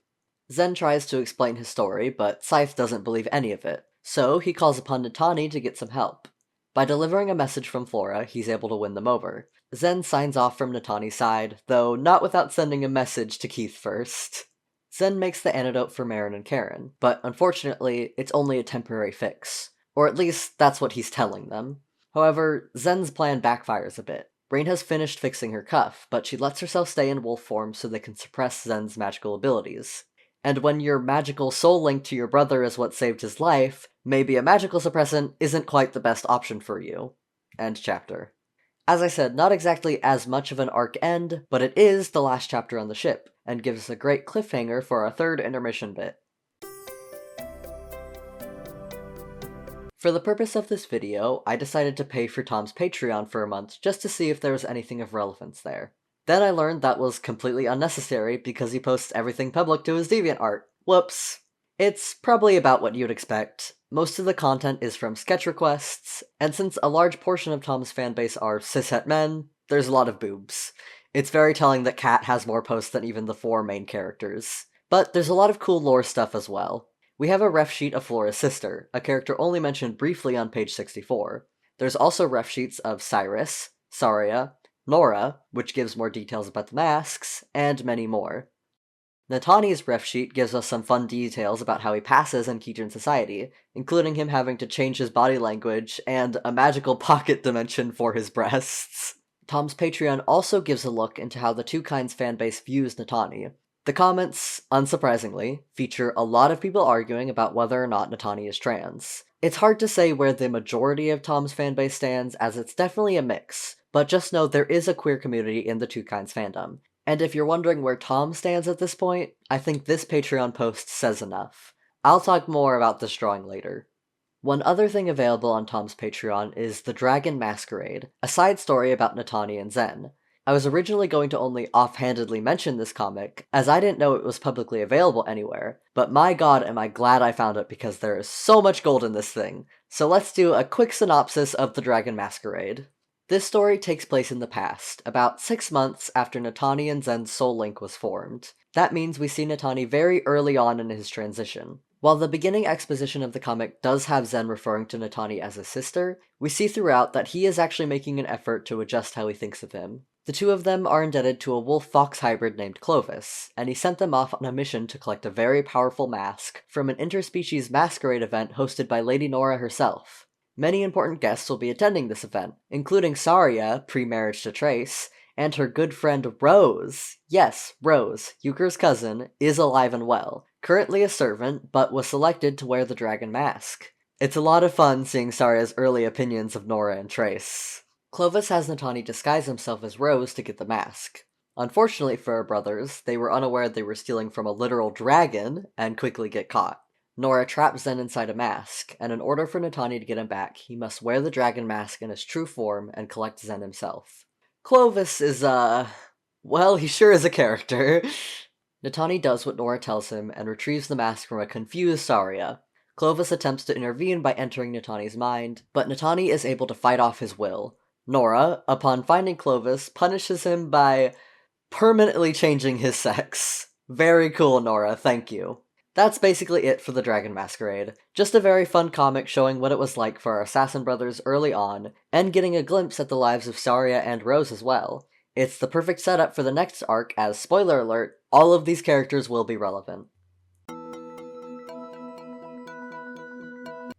Zen tries to explain his story, but Scythe doesn't believe any of it, so he calls upon Natani to get some help. By delivering a message from Flora, he's able to win them over. Zen signs off from Natani's side, though not without sending a message to Keith first. Zen makes the antidote for Marin and Karen, but unfortunately, it's only a temporary fix. Or at least, that's what he's telling them. However, Zen's plan backfires a bit. Rain has finished fixing her cuff, but she lets herself stay in wolf form so they can suppress Zen's magical abilities. And when your magical soul link to your brother is what saved his life, maybe a magical suppressant isn't quite the best option for you. End chapter. As I said, not exactly as much of an arc end, but it is the last chapter on the ship, and gives us a great cliffhanger for our third intermission bit. For the purpose of this video, I decided to pay for Tom's Patreon for a month just to see if there was anything of relevance there. Then I learned that was completely unnecessary because he posts everything public to his DeviantArt. Whoops. It's probably about what you'd expect. Most of the content is from sketch requests, and since a large portion of Tom's fanbase are cishet men, there's a lot of boobs. It's very telling that Kat has more posts than even the 4 main characters. But there's a lot of cool lore stuff as well. We have a ref sheet of Flora's sister, a character only mentioned briefly on page 64. There's also ref sheets of Cyrus, Saria, Nora, which gives more details about the masks, and many more. Natani's ref sheet gives us some fun details about how he passes in Keegan society, including him having to change his body language and a magical pocket dimension for his breasts. Tom's Patreon also gives a look into how the Twokinds fanbase views Natani. The comments, unsurprisingly, feature a lot of people arguing about whether or not Natani is trans. It's hard to say where the majority of Tom's fanbase stands, as it's definitely a mix, but just know there is a queer community in the Twokinds fandom. And if you're wondering where Tom stands at this point, I think this Patreon post says enough. I'll talk more about this drawing later. One other thing available on Tom's Patreon is The Dragon Masquerade, a side story about Natani and Zen. I was originally going to only offhandedly mention this comic, as I didn't know it was publicly available anywhere, but my god am I glad I found it because there is so much gold in this thing. So let's do a quick synopsis of The Dragon Masquerade. This story takes place in the past, about 6 months after Natani and Zen's soul link was formed. That means we see Natani very early on in his transition. While the beginning exposition of the comic does have Zen referring to Natani as his sister, we see throughout that he is actually making an effort to adjust how he thinks of him. The two of them are indebted to a wolf-fox hybrid named Clovis, and he sent them off on a mission to collect a very powerful mask from an interspecies masquerade event hosted by Lady Nora herself. Many important guests will be attending this event, including Saria, pre-marriage to Trace, and her good friend Rose. Yes, Rose, Euchre's cousin, is alive and well, currently a servant, but was selected to wear the dragon mask. It's a lot of fun seeing Saria's early opinions of Nora and Trace. Clovis has Natani disguise himself as Rose to get the mask. Unfortunately for her brothers, they were unaware they were stealing from a literal dragon, and quickly get caught. Nora traps Zen inside a mask, and in order for Natani to get him back, he must wear the dragon mask in his true form and collect Zen himself. Clovis is, well, he sure is a character. Natani does what Nora tells him and retrieves the mask from a confused Saria. Clovis attempts to intervene by entering Natani's mind, but Natani is able to fight off his will. Nora, upon finding Clovis, punishes him by permanently changing his sex. Very cool, Nora, thank you. That's basically it for the Dragon Masquerade. Just a very fun comic showing what it was like for our assassin brothers early on, and getting a glimpse at the lives of Saria and Rose as well. It's the perfect setup for the next arc, as, spoiler alert, all of these characters will be relevant.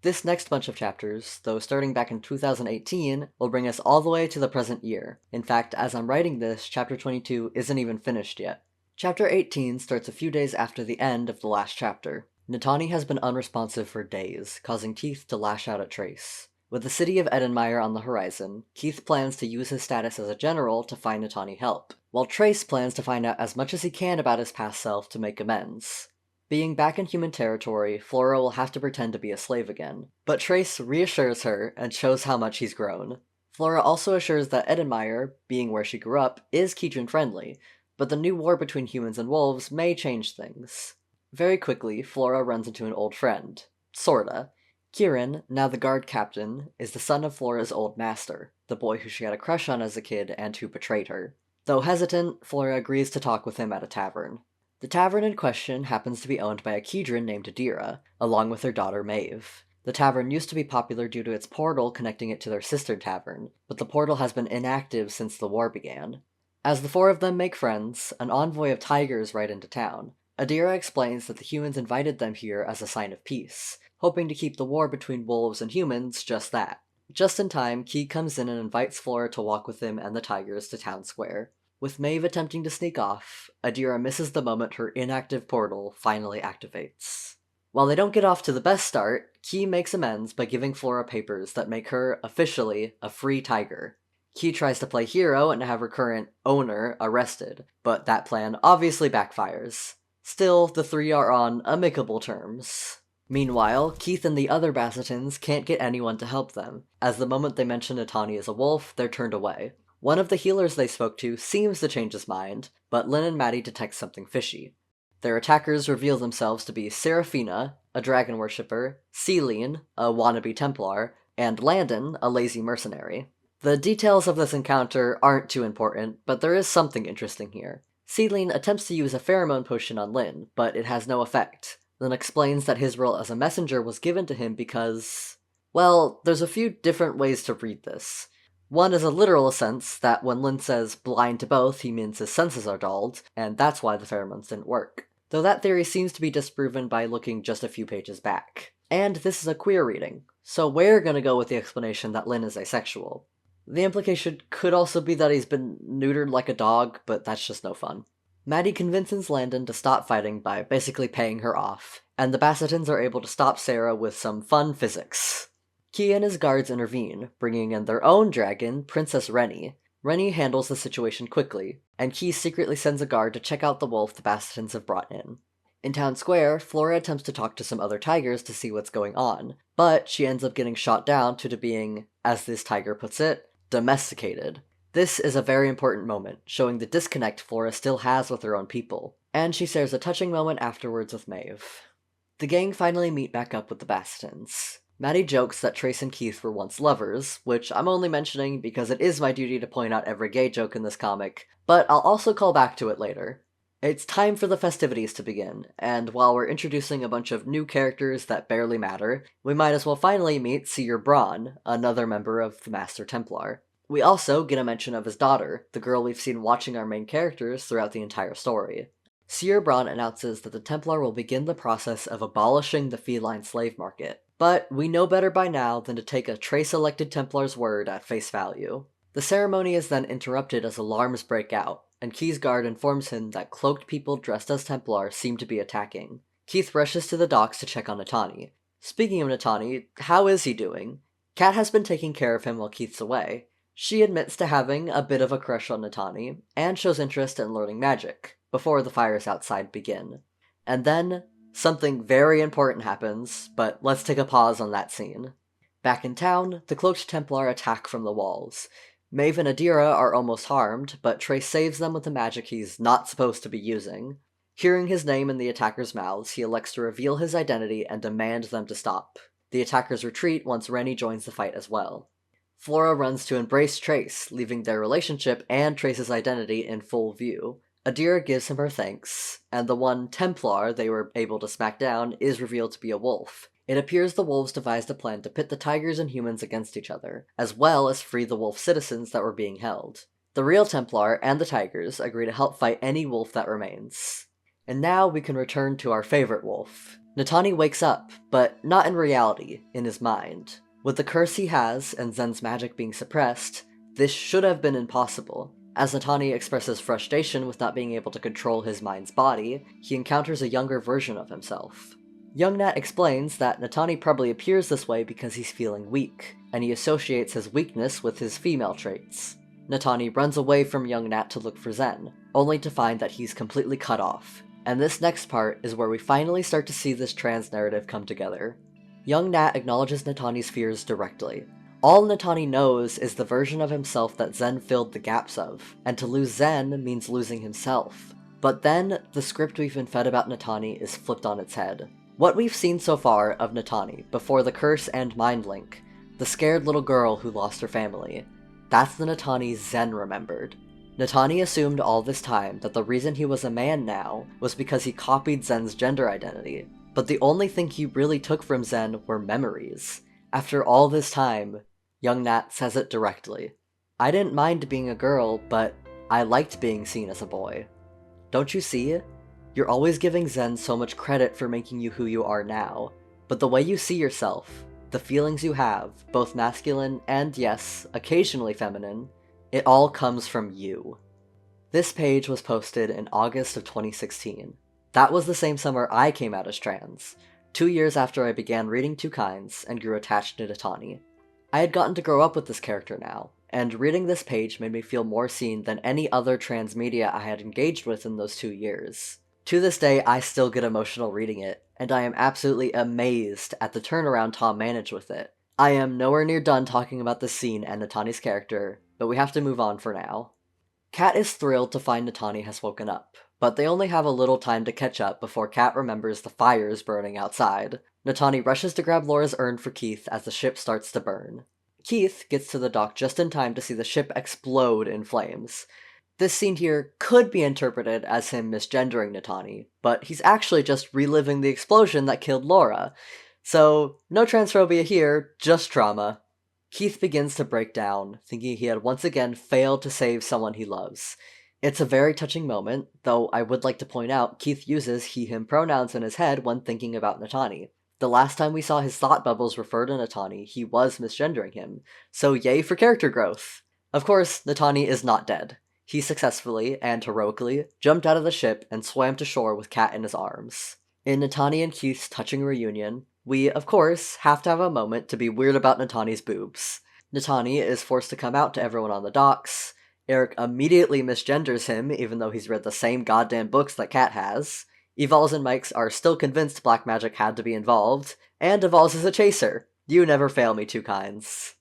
This next bunch of chapters, though starting back in 2018, will bring us all the way to the present year. In fact, as I'm writing this, chapter 22 isn't even finished yet. Chapter 18 starts a few days after the end of the last chapter. Natani has been unresponsive for days, causing Keith to lash out at Trace. With the city of Edenmire on the horizon, Keith plans to use his status as a general to find Natani help, while Trace plans to find out as much as he can about his past self to make amends. Being back in human territory, Flora will have to pretend to be a slave again, but Trace reassures her and shows how much he's grown. Flora also assures that Edenmire, being where she grew up, is Keytron-friendly, but the new war between humans and wolves may change things. Very quickly, Flora runs into an old friend. Sorta. Kieran, now the guard captain, is the son of Flora's old master, the boy who she had a crush on as a kid and who betrayed her. Though hesitant, Flora agrees to talk with him at a tavern. The tavern in question happens to be owned by a Keytron named Adira, along with her daughter Maeve. The tavern used to be popular due to its portal connecting it to their sister tavern, but the portal has been inactive since the war began. As the four of them make friends, an envoy of tigers ride into town. Adira explains that the humans invited them here as a sign of peace, hoping to keep the war between wolves and humans just that. Just in time, Key comes in and invites Flora to walk with him and the tigers to town square. With Maeve attempting to sneak off, Adira misses the moment her inactive portal finally activates. While they don't get off to the best start, Key makes amends by giving Flora papers that make her, officially, a free tiger. Key tries to play hero and have her current owner arrested, but that plan obviously backfires. Still, the three are on amicable terms. Meanwhile, Keith and the other Basitins can't get anyone to help them, as the moment they mention Natani as a wolf, they're turned away. One of the healers they spoke to seems to change his mind, but Lynn and Maddie detect something fishy. Their attackers reveal themselves to be Seraphina, a dragon worshipper, Celine, a wannabe Templar, and Landon, a lazy mercenary. The details of this encounter aren't too important, but there is something interesting here. Celine attempts to use a pheromone potion on Lynn, but it has no effect. Lynn explains that his role as a messenger was given to him because... well, there's a few different ways to read this. One is a literal sense, that when Lynn says blind to both, he means his senses are dulled, and that's why the pheromones didn't work. Though that theory seems to be disproven by looking just a few pages back. And this is a queer reading, so we're gonna go with the explanation that Lynn is asexual. The implication could also be that he's been neutered like a dog, but that's just no fun. Maddie convinces Landon to stop fighting by basically paying her off, and the Basitins are able to stop Sarah with some fun physics. Key and his guards intervene, bringing in their own dragon, Princess Rennie. Rennie handles the situation quickly, and Key secretly sends a guard to check out the wolf the Basitins have brought in. In town square, Flora attempts to talk to some other tigers to see what's going on, but she ends up getting shot down due to being, as this tiger puts it, domesticated. This is a very important moment, showing the disconnect Flora still has with her own people, and she shares a touching moment afterwards with Maeve. The gang finally meet back up with the Basitins. Maddie jokes that Trace and Keith were once lovers, which I'm only mentioning because it is my duty to point out every gay joke in this comic, but I'll also call back to it later. It's time for the festivities to begin, and while we're introducing a bunch of new characters that barely matter, we might as well finally meet Seer Braun, another member of the Master Templar. We also get a mention of his daughter, the girl we've seen watching our main characters throughout the entire story. Seer Braun announces that the Templar will begin the process of abolishing the feline slave market, but we know better by now than to take a Trace-elected Templar's word at face value. The ceremony is then interrupted as alarms break out, and Key's guard informs him that cloaked people dressed as Templars seem to be attacking. Keith rushes to the docks to check on Natani. Speaking of Natani, how is he doing? Kat has been taking care of him while Keith's away. She admits to having a bit of a crush on Natani, and shows interest in learning magic, before the fires outside begin. And then, something very important happens, but let's take a pause on that scene. Back in town, the Cloaked Templar attack from the walls. Maeve and Adira are almost harmed, but Trace saves them with the magic he's not supposed to be using. Hearing his name in the attackers' mouths, he elects to reveal his identity and demand them to stop. The attackers retreat once Rennie joins the fight as well. Flora runs to embrace Trace, leaving their relationship and Trace's identity in full view. Adira gives him her thanks, and the one Templar they were able to smack down is revealed to be a wolf. It appears the wolves devised a plan to pit the tigers and humans against each other, as well as free the wolf citizens that were being held. The real Templar and the tigers agree to help fight any wolf that remains. And now we can return to our favorite wolf. Natani wakes up, but not in reality, in his mind. With the curse he has, and Zen's magic being suppressed, this should have been impossible. As Natani expresses frustration with not being able to control his mind's body, he encounters a younger version of himself. Young Nat explains that Natani probably appears this way because he's feeling weak, and he associates his weakness with his female traits. Natani runs away from young Nat to look for Zen, only to find that he's completely cut off. And this next part is where we finally start to see this trans narrative come together. Young Nat acknowledges Natani's fears directly. All Natani knows is the version of himself that Zen filled the gaps of, and to lose Zen means losing himself. But then, the script we've been fed about Natani is flipped on its head. What we've seen so far of Natani, before the curse and mind link, the scared little girl who lost her family, that's the Natani Zen remembered. Natani assumed all this time that the reason he was a man now was because he copied Zen's gender identity, but the only thing he really took from Zen were memories. After all this time, young Nat says it directly. I didn't mind being a girl, but I liked being seen as a boy. Don't you see? You're always giving Zen so much credit for making you who you are now, but the way you see yourself, the feelings you have, both masculine and, yes, occasionally feminine, it all comes from you. This page was posted in August of 2016. That was the same summer I came out as trans, 2 years after I began reading Twokinds and grew attached to Natani. I had gotten to grow up with this character now, and reading this page made me feel more seen than any other trans media I had engaged with in those 2 years. To this day, I still get emotional reading it, and I am absolutely amazed at the turnaround Tom managed with it. I am nowhere near done talking about this scene and Natani's character, but we have to move on for now. Kat is thrilled to find Natani has woken up, but they only have a little time to catch up before Kat remembers the fires burning outside. Natani rushes to grab Laura's urn for Keith as the ship starts to burn. Keith gets to the dock just in time to see the ship explode in flames. This scene here could be interpreted as him misgendering Natani, but he's actually just reliving the explosion that killed Laura. So, no transphobia here, just trauma. Keith begins to break down, thinking he had once again failed to save someone he loves. It's a very touching moment, though I would like to point out Keith uses he-him pronouns in his head when thinking about Natani. The last time we saw his thought bubbles refer to Natani, he was misgendering him, so yay for character growth! Of course, Natani is not dead. He successfully, and heroically, jumped out of the ship and swam to shore with Kat in his arms. In Natani and Keith's touching reunion, we, of course, have to have a moment to be weird about Natani's boobs. Natani is forced to come out to everyone on the docks. Eric immediately misgenders him, even though he's read the same goddamn books that Kat has. Evals and Mikes are still convinced black magic had to be involved, and Evals is a chaser. You never fail me, Twokinds.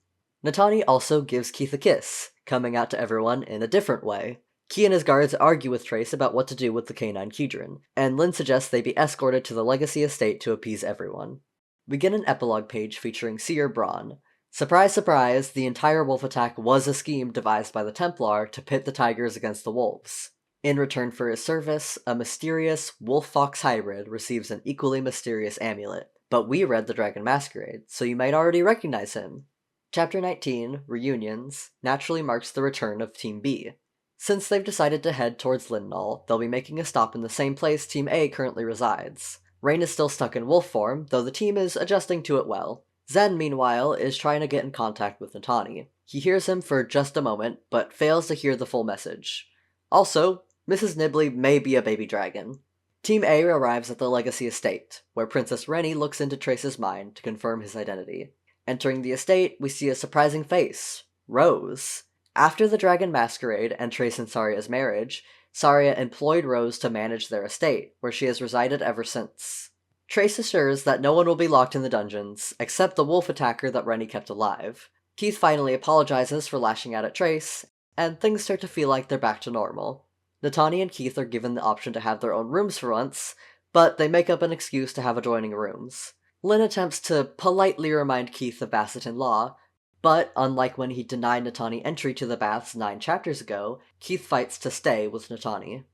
Natani also gives Keith a kiss, coming out to everyone in a different way. Key and his guards argue with Trace about what to do with the canine Kedron, and Lynn suggests they be escorted to the Legacy Estate to appease everyone. We get an epilogue page featuring Seer Braun. Surprise, surprise, the entire wolf attack was a scheme devised by the Templar to pit the tigers against the wolves. In return for his service, a mysterious wolf-fox hybrid receives an equally mysterious amulet. But we read the Dragon Masquerade, so you might already recognize him. Chapter 19, Reunions, naturally marks the return of Team B. Since they've decided to head towards Lindenall, they'll be making a stop in the same place Team A currently resides. Rain is still stuck in wolf form, though the team is adjusting to it well. Zen, meanwhile, is trying to get in contact with Natani. He hears him for just a moment, but fails to hear the full message. Also, Mrs. Nibley may be a baby dragon. Team A arrives at the Legacy Estate, where Princess Rennie looks into Trace's mind to confirm his identity. Entering the estate, we see a surprising face, Rose. After the Dragon Masquerade and Trace and Saria's marriage, Saria employed Rose to manage their estate, where she has resided ever since. Trace assures that no one will be locked in the dungeons, except the wolf attacker that Rennie kept alive. Keith finally apologizes for lashing out at Trace, and things start to feel like they're back to normal. Natani and Keith are given the option to have their own rooms for once, but they make up an excuse to have adjoining rooms. Lynn attempts to politely remind Keith of Basitin law, but unlike when he denied Natani entry to the baths 9 chapters ago, Keith fights to stay with Natani.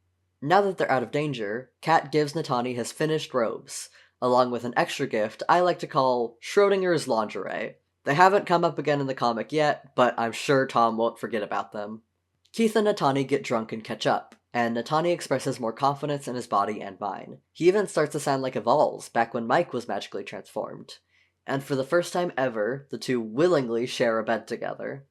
Now that they're out of danger, Kat gives Natani his finished robes, along with an extra gift I like to call Schrodinger's lingerie. They haven't come up again in the comic yet, but I'm sure Tom won't forget about them. Keith and Natani get drunk and catch up, and Natani expresses more confidence in his body and mind. He even starts to sound like Evolz, back when Mike was magically transformed. And for the first time ever, the two willingly share a bed together.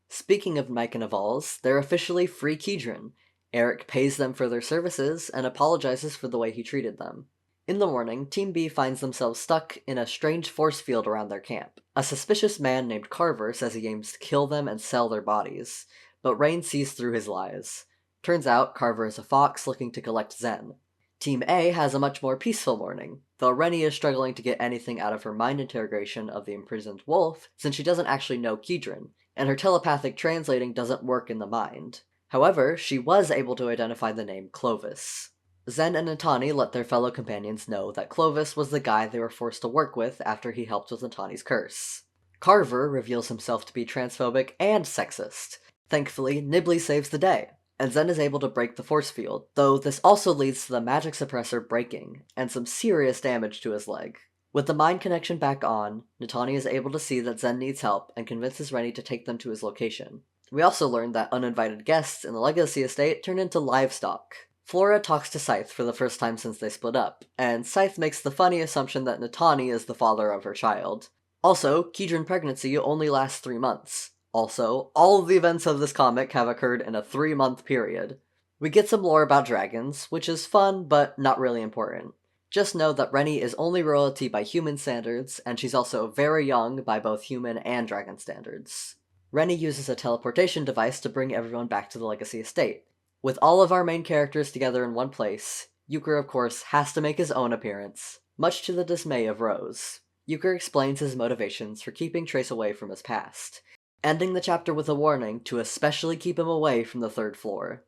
Speaking of Mike and Evolz, they're officially free Kedron. Eric pays them for their services and apologizes for the way he treated them. In the morning, Team B finds themselves stuck in a strange force field around their camp. A suspicious man named Carver says he aims to kill them and sell their bodies, but Rain sees through his lies. Turns out, Carver is a fox looking to collect Zen. Team A has a much more peaceful morning, though Rennie is struggling to get anything out of her mind interrogation of the imprisoned wolf since she doesn't actually know Kedron, and her telepathic translating doesn't work in the mind. However, she was able to identify the name Clovis. Zen and Natani let their fellow companions know that Clovis was the guy they were forced to work with after he helped with Natani's curse. Carver reveals himself to be transphobic and sexist. Thankfully, Nibley saves the day, and Zen is able to break the force field, though this also leads to the magic suppressor breaking, and some serious damage to his leg. With the mind connection back on, Natani is able to see that Zen needs help and convinces Rennie to take them to his location. We also learned that uninvited guests in the Legacy Estate turn into livestock. Flora talks to Scythe for the first time since they split up, and Scythe makes the funny assumption that Natani is the father of her child. Also, Kedron pregnancy only lasts 3 months. Also, all of the events of this comic have occurred in a 3-month period. We get some lore about dragons, which is fun, but not really important. Just know that Rennie is only royalty by human standards, and she's also very young by both human and dragon standards. Rennie uses a teleportation device to bring everyone back to the Legacy Estate. With all of our main characters together in one place, Euchre of course has to make his own appearance, much to the dismay of Rose. Euchre explains his motivations for keeping Trace away from his past, ending the chapter with a warning to especially keep him away from the 3rd floor.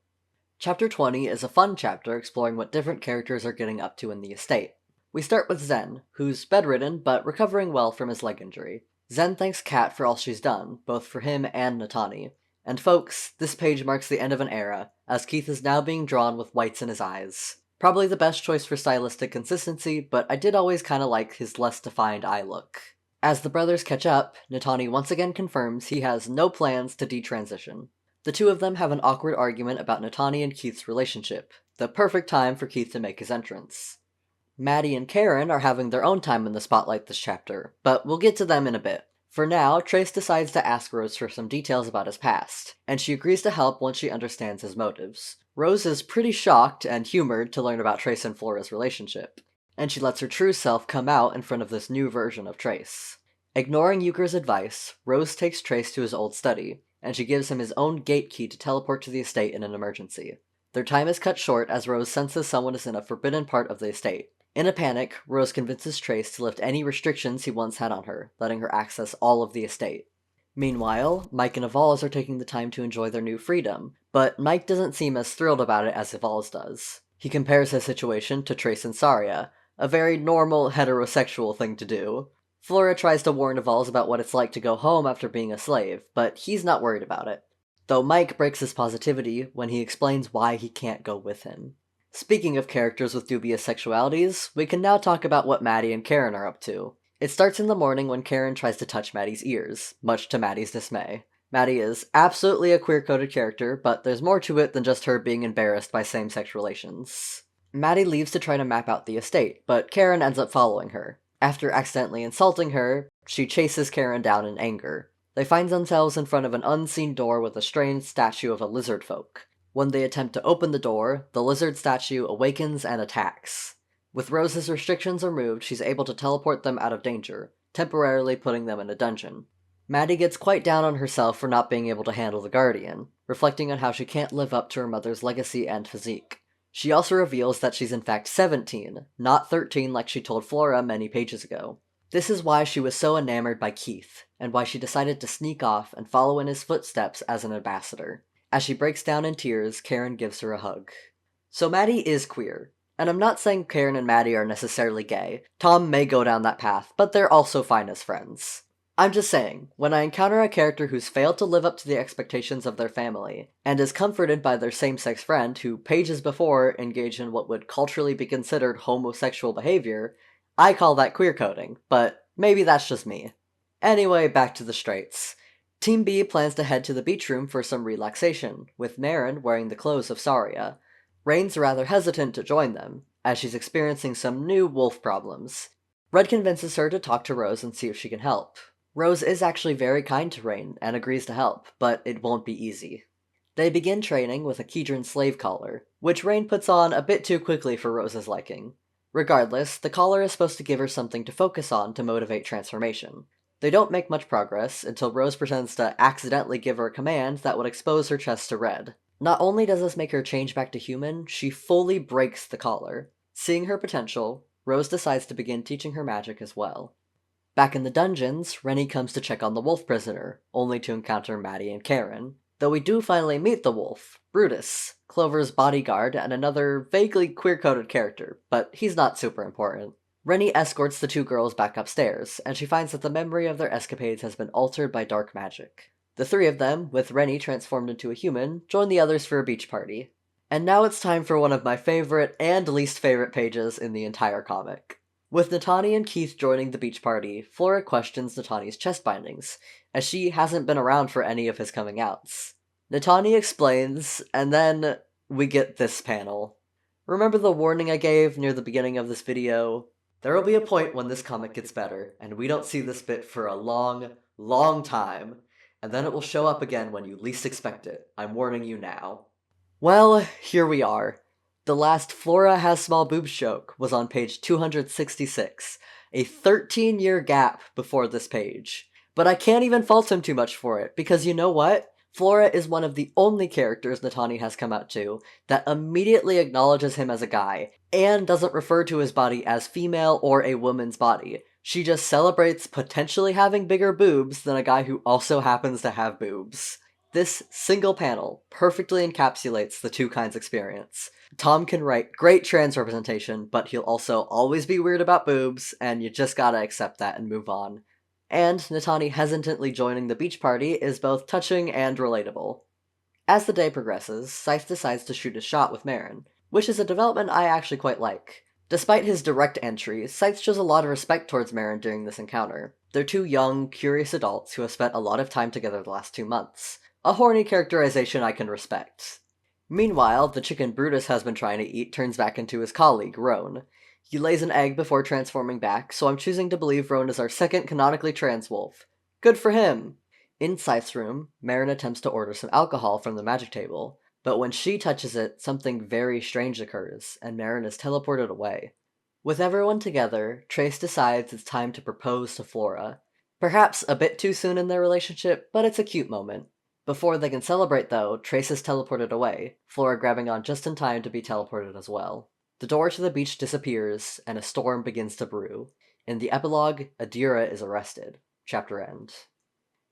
Chapter 20 is a fun chapter exploring what different characters are getting up to in the estate. We start with Zen, who's bedridden but recovering well from his leg injury. Zen thanks Kat for all she's done, both for him and Natani. And folks, this page marks the end of an era, as Keith is now being drawn with whites in his eyes. Probably the best choice for stylistic consistency, but I did always kinda like his less defined eye look. As the brothers catch up, Natani once again confirms he has no plans to detransition. The two of them have an awkward argument about Natani and Keith's relationship, the perfect time for Keith to make his entrance. Maddie and Karen are having their own time in the spotlight this chapter, but we'll get to them in a bit. For now, Trace decides to ask Rose for some details about his past, and she agrees to help once she understands his motives. Rose is pretty shocked and humored to learn about Trace and Flora's relationship, and she lets her true self come out in front of this new version of Trace. Ignoring Euchre's advice, Rose takes Trace to his old study, and she gives him his own gate key to teleport to the estate in an emergency. Their time is cut short as Rose senses someone is in a forbidden part of the estate. In a panic, Rose convinces Trace to lift any restrictions he once had on her, letting her access all of the estate. Meanwhile, Mike and Evolz are taking the time to enjoy their new freedom, but Mike doesn't seem as thrilled about it as Evolz does. He compares his situation to Trace and Saria, a very normal heterosexual thing to do. Flora tries to warn Evolz about what it's like to go home after being a slave, but he's not worried about it. Though Mike breaks his positivity when he explains why he can't go with him. Speaking of characters with dubious sexualities, we can now talk about what Maddie and Karen are up to. It starts in the morning when Karen tries to touch Maddie's ears, much to Maddie's dismay. Maddie is absolutely a queer-coded character, but there's more to it than just her being embarrassed by same-sex relations. Maddie leaves to try to map out the estate, but Karen ends up following her. After accidentally insulting her, she chases Karen down in anger. They find themselves in front of an unseen door with a strange statue of a lizard folk. When they attempt to open the door, the lizard statue awakens and attacks. With Rose's restrictions removed, she's able to teleport them out of danger, temporarily putting them in a dungeon. Maddie gets quite down on herself for not being able to handle the Guardian, reflecting on how she can't live up to her mother's legacy and physique. She also reveals that she's in fact 17, not 13 like she told Flora many pages ago. This is why she was so enamored by Keith, and why she decided to sneak off and follow in his footsteps as an ambassador. As she breaks down in tears, Karen gives her a hug. So Maddie is queer. And I'm not saying Karen and Maddie are necessarily gay. Tom may go down that path, but they're also fine as friends. I'm just saying, when I encounter a character who's failed to live up to the expectations of their family, and is comforted by their same-sex friend who pages before engaged in what would culturally be considered homosexual behavior, I call that queer coding, but maybe that's just me. Anyway, back to the straights. Team B plans to head to the beach room for some relaxation, with Marin wearing the clothes of Saria. Rain's rather hesitant to join them, as she's experiencing some new wolf problems. Red convinces her to talk to Rose and see if she can help. Rose is actually very kind to Rain and agrees to help, but it won't be easy. They begin training with a Kedron slave collar, which Rain puts on a bit too quickly for Rose's liking. Regardless, the collar is supposed to give her something to focus on to motivate transformation. They don't make much progress until Rose pretends to accidentally give her a command that would expose her chest to Red. Not only does this make her change back to human, she fully breaks the collar. Seeing her potential, Rose decides to begin teaching her magic as well. Back in the dungeons, Rennie comes to check on the wolf prisoner, only to encounter Maddie and Karen. Though we do finally meet the wolf, Brutus, Clover's bodyguard and another vaguely queer-coded character, but he's not super important. Rennie escorts the two girls back upstairs, and she finds that the memory of their escapades has been altered by dark magic. The three of them, with Rennie transformed into a human, join the others for a beach party. And now it's time for one of my favorite and least favorite pages in the entire comic. With Natani and Keith joining the beach party, Flora questions Natani's chest bindings, as she hasn't been around for any of his coming outs. Natani explains, and then we get this panel. Remember the warning I gave near the beginning of this video? There will be a point when this comic gets better, and we don't see this bit for a long, long time, and then it will show up again when you least expect it. I'm warning you now. Well, here we are. The last Flora has small boobs joke was on page 266, a 13-year gap before this page. But I can't even fault him too much for it, because you know what? Flora is one of the only characters Natani has come out to that immediately acknowledges him as a guy, and doesn't refer to his body as female or a woman's body. She just celebrates potentially having bigger boobs than a guy who also happens to have boobs. This single panel perfectly encapsulates the Twokinds experience. Tom can write great trans representation, but he'll also always be weird about boobs, and you just gotta accept that and move on. And Natani hesitantly joining the beach party is both touching and relatable. As the day progresses, Scythe decides to shoot a shot with Marin, which is a development I actually quite like. Despite his direct entry, Scythe shows a lot of respect towards Marin during this encounter. They're two young, curious adults who have spent a lot of time together the last 2 months. A horny characterization I can respect. Meanwhile, the chicken Brutus has been trying to eat turns back into his colleague, Roan. He lays an egg before transforming back, so I'm choosing to believe Roan is our second canonically trans wolf. Good for him! In Scythe's room, Marin attempts to order some alcohol from the magic table, but when she touches it, something very strange occurs, and Marin is teleported away. With everyone together, Trace decides it's time to propose to Flora. Perhaps a bit too soon in their relationship, but it's a cute moment. Before they can celebrate, though, Trace is teleported away, Flora grabbing on just in time to be teleported as well. The door to the beach disappears, and a storm begins to brew. In the epilogue, Adira is arrested. Chapter end.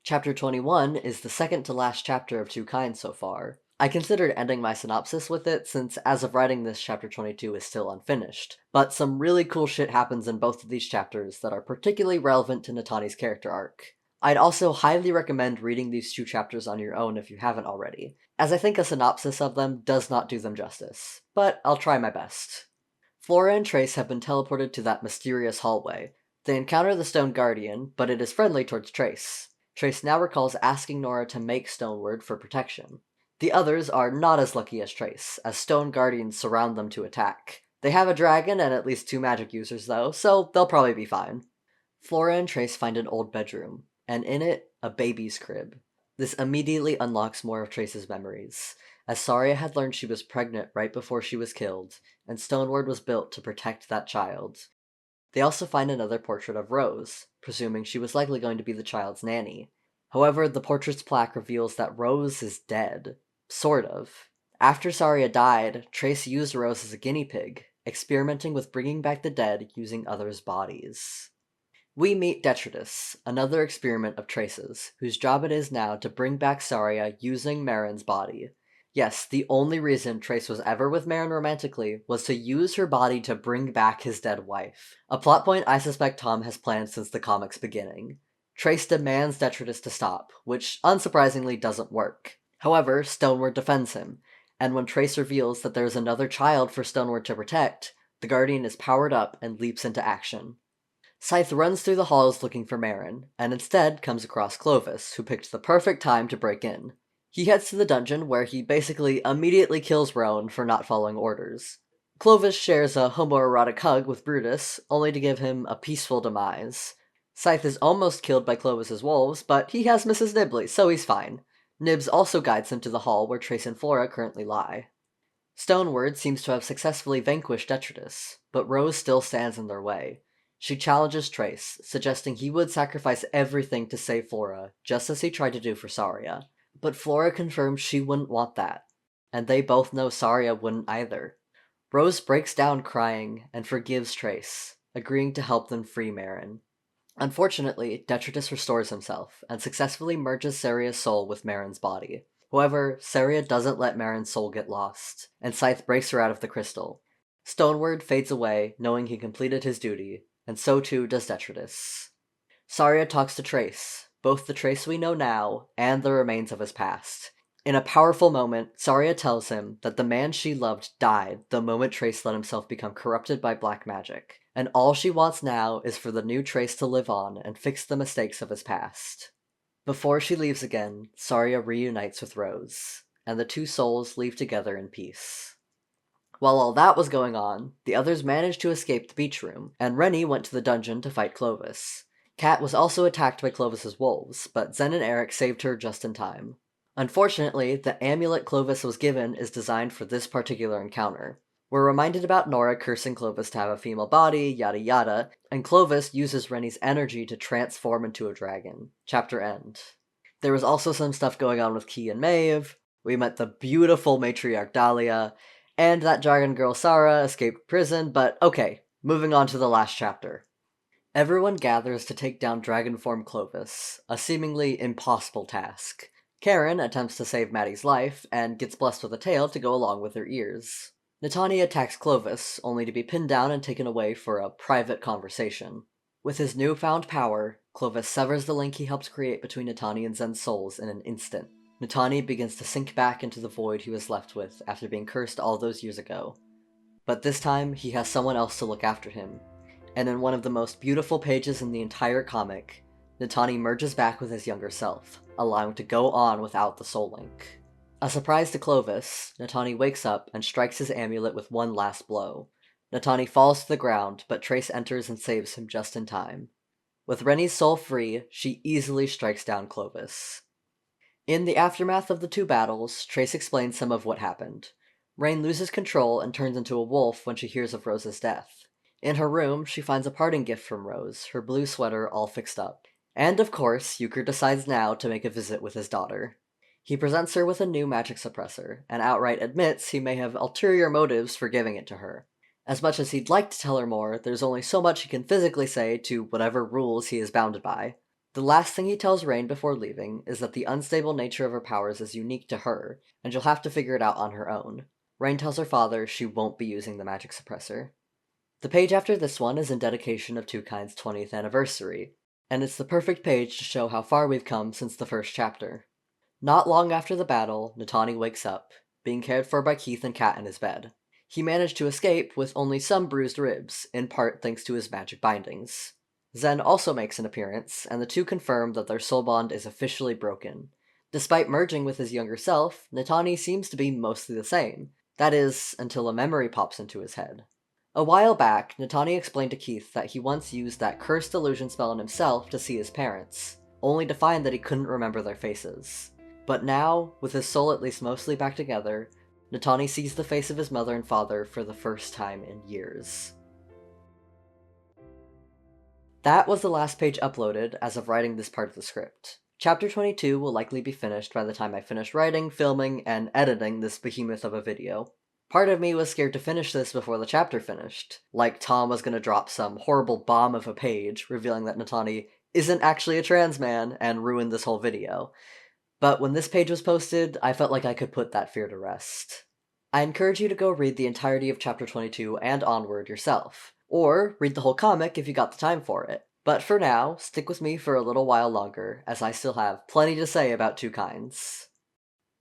Chapter 21 is the second to last chapter of Twokinds so far. I considered ending my synopsis with it since as of writing this chapter 22 is still unfinished, but some really cool shit happens in both of these chapters that are particularly relevant to Natani's character arc. I'd also highly recommend reading these 2 chapters on your own if you haven't already, as I think a synopsis of them does not do them justice, but I'll try my best. Flora and Trace have been teleported to that mysterious hallway. They encounter the Stone Guardian, but it is friendly towards Trace. Trace now recalls asking Nora to make Stoneward for protection. The others are not as lucky as Trace, as Stone Guardians surround them to attack. They have a dragon and at least 2 magic users though, so they'll probably be fine. Flora and Trace find an old bedroom, and in it, a baby's crib. This immediately unlocks more of Trace's memories, as Saria had learned she was pregnant right before she was killed, and Stoneward was built to protect that child. They also find another portrait of Rose, presuming she was likely going to be the child's nanny. However, the portrait's plaque reveals that Rose is dead. Sort of. After Saria died, Trace used Rose as a guinea pig, experimenting with bringing back the dead using others' bodies. We meet Detritus, another experiment of Trace's, whose job it is now to bring back Saria using Marin's body. Yes, the only reason Trace was ever with Marin romantically was to use her body to bring back his dead wife. A plot point I suspect Tom has planned since the comic's beginning. Trace demands Detritus to stop, which unsurprisingly doesn't work. However, Stoneward defends him, and when Trace reveals that there's another child for Stoneward to protect, the Guardian is powered up and leaps into action. Scythe runs through the halls looking for Marin, and instead comes across Clovis, who picked the perfect time to break in. He heads to the dungeon where he basically immediately kills Rowan for not following orders. Clovis shares a homoerotic hug with Brutus, only to give him a peaceful demise. Scythe is almost killed by Clovis's wolves, but he has Mrs. Nibley, so he's fine. Nibs also guides him to the hall where Trace and Flora currently lie. Stoneward seems to have successfully vanquished Detritus, but Rose still stands in their way. She challenges Trace, suggesting he would sacrifice everything to save Flora, just as he tried to do for Saria. But Flora confirms she wouldn't want that, and they both know Saria wouldn't either. Rose breaks down crying and forgives Trace, agreeing to help them free Marin. Unfortunately, Detritus restores himself, and successfully merges Saria's soul with Marin's body. However, Saria doesn't let Marin's soul get lost, and Scythe breaks her out of the crystal. Stoneward fades away, knowing he completed his duty, and so too does Detritus. Saria talks to Trace, both the Trace we know now, and the remains of his past. In a powerful moment, Saria tells him that the man she loved died the moment Trace let himself become corrupted by black magic, and all she wants now is for the new Trace to live on and fix the mistakes of his past. Before she leaves again, Saria reunites with Rose, and the two souls leave together in peace. While all that was going on, the others managed to escape the beach room, and Rennie went to the dungeon to fight Clovis. Kat was also attacked by Clovis's wolves, but Zen and Eric saved her just in time. Unfortunately, the amulet Clovis was given is designed for this particular encounter. We're reminded about Nora cursing Clovis to have a female body, yada yada, and Clovis uses Rennie's energy to transform into a dragon. Chapter end. There was also some stuff going on with Key and Maeve, we met the beautiful matriarch Dahlia, and that dragon girl Sarah escaped prison, but okay, moving on to the last chapter. Everyone gathers to take down dragon form Clovis, a seemingly impossible task. Karen attempts to save Maddie's life, and gets blessed with a tail to go along with her ears. Natani attacks Clovis, only to be pinned down and taken away for a private conversation. With his newfound power, Clovis severs the link he helped create between Natani and Zen's souls in an instant. Natani begins to sink back into the void he was left with after being cursed all those years ago. But this time, he has someone else to look after him, and in one of the most beautiful pages in the entire comic, Natani merges back with his younger self, allowing him to go on without the soul link. A surprise to Clovis, Natani wakes up and strikes his amulet with one last blow. Natani falls to the ground, but Trace enters and saves him just in time. With Rennie's soul free, she easily strikes down Clovis. In the aftermath of the two battles, Trace explains some of what happened. Rain loses control and turns into a wolf when she hears of Rose's death. In her room, she finds a parting gift from Rose, her blue sweater all fixed up. And of course, Euchre decides now to make a visit with his daughter. He presents her with a new magic suppressor, and outright admits he may have ulterior motives for giving it to her. As much as he'd like to tell her more, there's only so much he can physically say to whatever rules he is bounded by. The last thing he tells Rain before leaving is that the unstable nature of her powers is unique to her, and she'll have to figure it out on her own. Rain tells her father she won't be using the magic suppressor. The page after this one is in dedication of Twokinds' 20th anniversary, and it's the perfect page to show how far we've come since the first chapter. Not long after the battle, Natani wakes up, being cared for by Keith and Kat in his bed. He managed to escape with only some bruised ribs, in part thanks to his magic bindings. Zen also makes an appearance, and the two confirm that their soul bond is officially broken. Despite merging with his younger self, Natani seems to be mostly the same. That is, until a memory pops into his head. A while back, Natani explained to Keith that he once used that cursed illusion spell on himself to see his parents, only to find that he couldn't remember their faces. But now, with his soul at least mostly back together, Natani sees the face of his mother and father for the first time in years. That was the last page uploaded as of writing this part of the script. Chapter 22 will likely be finished by the time I finish writing, filming, and editing this behemoth of a video. Part of me was scared to finish this before the chapter finished, like Tom was gonna drop some horrible bomb of a page, revealing that Natani isn't actually a trans man, and ruin this whole video. But when this page was posted, I felt like I could put that fear to rest. I encourage you to go read the entirety of chapter 22 and onward yourself, or read the whole comic if you got the time for it. But for now, stick with me for a little while longer, as I still have plenty to say about Twokinds.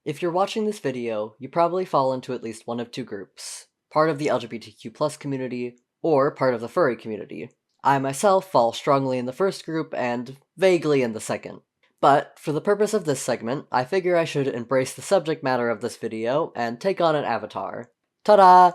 If you're watching this video, you probably fall into at least one of two groups, part of the LGBTQ+ community, or part of the furry community. I myself fall strongly in the first group and vaguely in the second. But, for the purpose of this segment, I figure I should embrace the subject matter of this video and take on an avatar. Ta-da!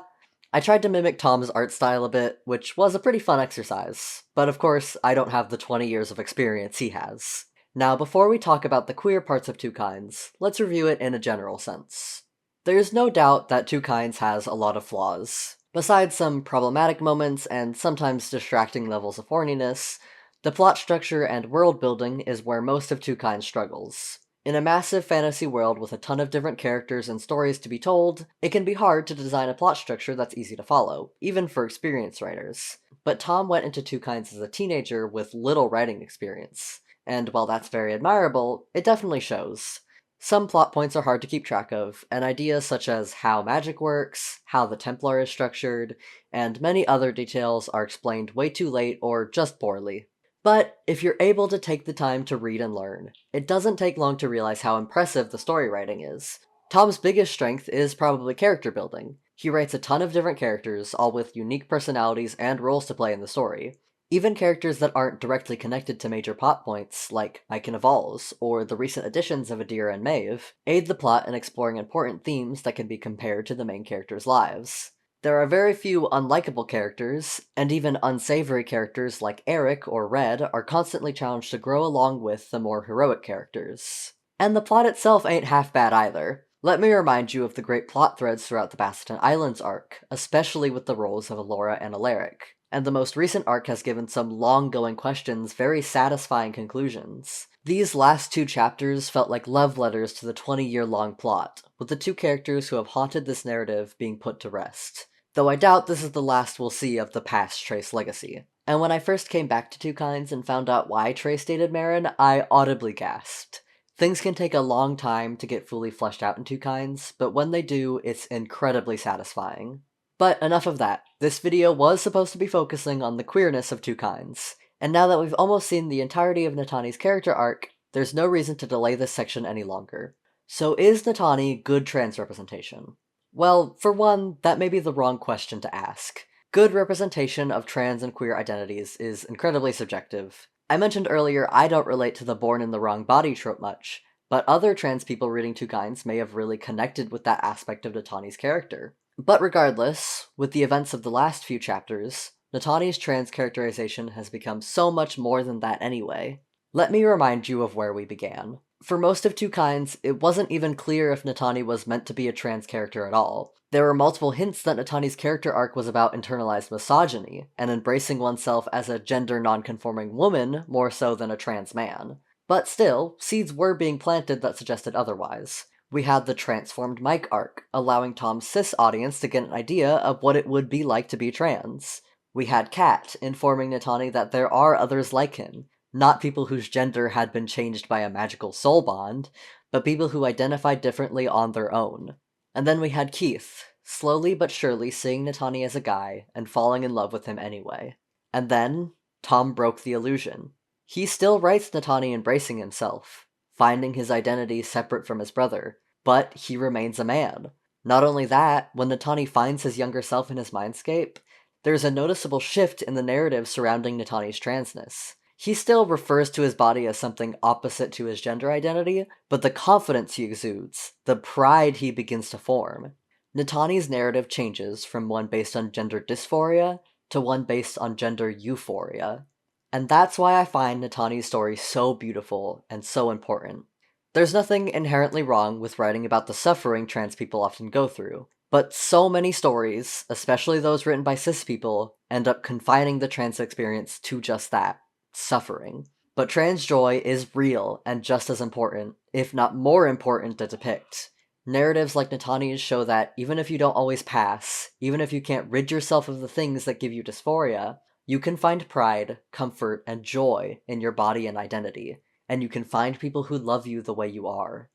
I tried to mimic Tom's art style a bit, which was a pretty fun exercise, but of course, I don't have the 20 years of experience he has. Now, before we talk about the queer parts of Twokinds, let's review it in a general sense. There's no doubt that Twokinds has a lot of flaws. Besides some problematic moments and sometimes distracting levels of horniness, the plot structure and world building is where most of Twokinds struggles. In a massive fantasy world with a ton of different characters and stories to be told, it can be hard to design a plot structure that's easy to follow, even for experienced writers. But Tom went into Twokinds as a teenager with little writing experience, and while that's very admirable, it definitely shows. Some plot points are hard to keep track of, and ideas such as how magic works, how the Templar is structured, and many other details are explained way too late or just poorly. But if you're able to take the time to read and learn, it doesn't take long to realize how impressive the story writing is. Tom's biggest strength is probably character building. He writes a ton of different characters, all with unique personalities and roles to play in the story. Even characters that aren't directly connected to major plot points, like Ike and Avals, or the recent additions of Adira and Maeve, aid the plot in exploring important themes that can be compared to the main characters' lives. There are very few unlikable characters, and even unsavory characters like Eric or Red are constantly challenged to grow along with the more heroic characters. And the plot itself ain't half bad either. Let me remind you of the great plot threads throughout the Basitin Islands arc, especially with the roles of Alora and Alaric. And the most recent arc has given some long-going questions very satisfying conclusions. These last two chapters felt like love letters to the 20-year-long plot, with the two characters who have haunted this narrative being put to rest. Though I doubt this is the last we'll see of the past Trace legacy. And when I first came back to Twokinds and found out why Trace dated Marin, I audibly gasped. Things can take a long time to get fully fleshed out in Twokinds, but when they do, it's incredibly satisfying. But enough of that. This video was supposed to be focusing on the queerness of Twokinds, and now that we've almost seen the entirety of Natani's character arc, there's no reason to delay this section any longer. So is Natani good trans representation? Well, for one, that may be the wrong question to ask. Good representation of trans and queer identities is incredibly subjective. I mentioned earlier I don't relate to the born in the wrong body trope much, but other trans people reading Twokinds may have really connected with that aspect of Natani's character. But regardless, with the events of the last few chapters, Natani's trans characterization has become so much more than that anyway. Let me remind you of where we began. For most of Twokinds, it wasn't even clear if Natani was meant to be a trans character at all. There were multiple hints that Natani's character arc was about internalized misogyny, and embracing oneself as a gender non-conforming woman more so than a trans man. But still, seeds were being planted that suggested otherwise. We had the transformed Mike arc, allowing Tom's cis audience to get an idea of what it would be like to be trans. We had Kat, informing Natani that there are others like him, not people whose gender had been changed by a magical soul bond, but people who identified differently on their own. And then we had Keith, slowly but surely seeing Natani as a guy, and falling in love with him anyway. And then, Tom broke the illusion. He still writes Natani embracing himself, finding his identity separate from his brother, but he remains a man. Not only that, when Natani finds his younger self in his mindscape, there's a noticeable shift in the narrative surrounding Natani's transness. He still refers to his body as something opposite to his gender identity, but the confidence he exudes, the pride he begins to form. Natani's narrative changes from one based on gender dysphoria to one based on gender euphoria. And that's why I find Natani's story so beautiful and so important. There's nothing inherently wrong with writing about the suffering trans people often go through, but so many stories, especially those written by cis people, end up confining the trans experience to just that. Suffering. But trans joy is real and just as important, if not more important, to depict. Narratives like Natani's show that even if you don't always pass, even if you can't rid yourself of the things that give you dysphoria, you can find pride, comfort, and joy in your body and identity, and you can find people who love you the way you are.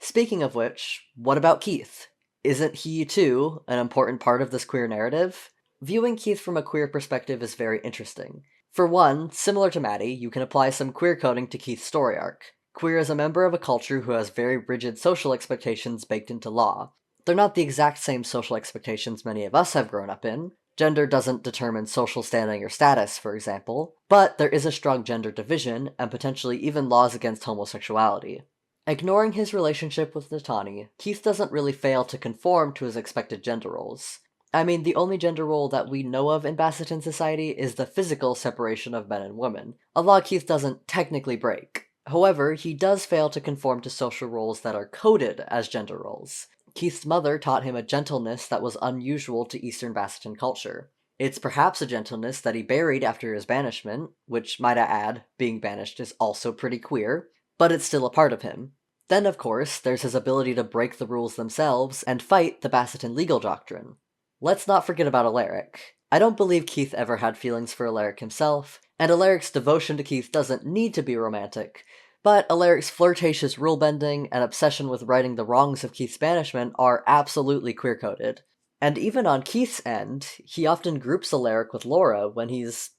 Speaking of which, what about Keith? Isn't he, too, an important part of this queer narrative? Viewing Keith from a queer perspective is very interesting. For one, similar to Maddie, you can apply some queer coding to Keith's story arc. Queer is a member of a culture who has very rigid social expectations baked into law. They're not the exact same social expectations many of us have grown up in. Gender doesn't determine social standing or status, for example, but there is a strong gender division, and potentially even laws against homosexuality. Ignoring his relationship with Natani, Keith doesn't really fail to conform to his expected gender roles. I mean, the only gender role that we know of in Basitin society is the physical separation of men and women, a law Keith doesn't technically break. However, he does fail to conform to social roles that are coded as gender roles. Keith's mother taught him a gentleness that was unusual to Eastern Basitin culture. It's perhaps a gentleness that he buried after his banishment, which, might I add, being banished is also pretty queer, but it's still a part of him. Then, of course, there's his ability to break the rules themselves and fight the Basitin legal doctrine. Let's not forget about Alaric. I don't believe Keith ever had feelings for Alaric himself, and Alaric's devotion to Keith doesn't need to be romantic, but Alaric's flirtatious rule-bending and obsession with righting the wrongs of Keith's banishment are absolutely queer-coded. And even on Keith's end, he often groups Alaric with Laura when he's,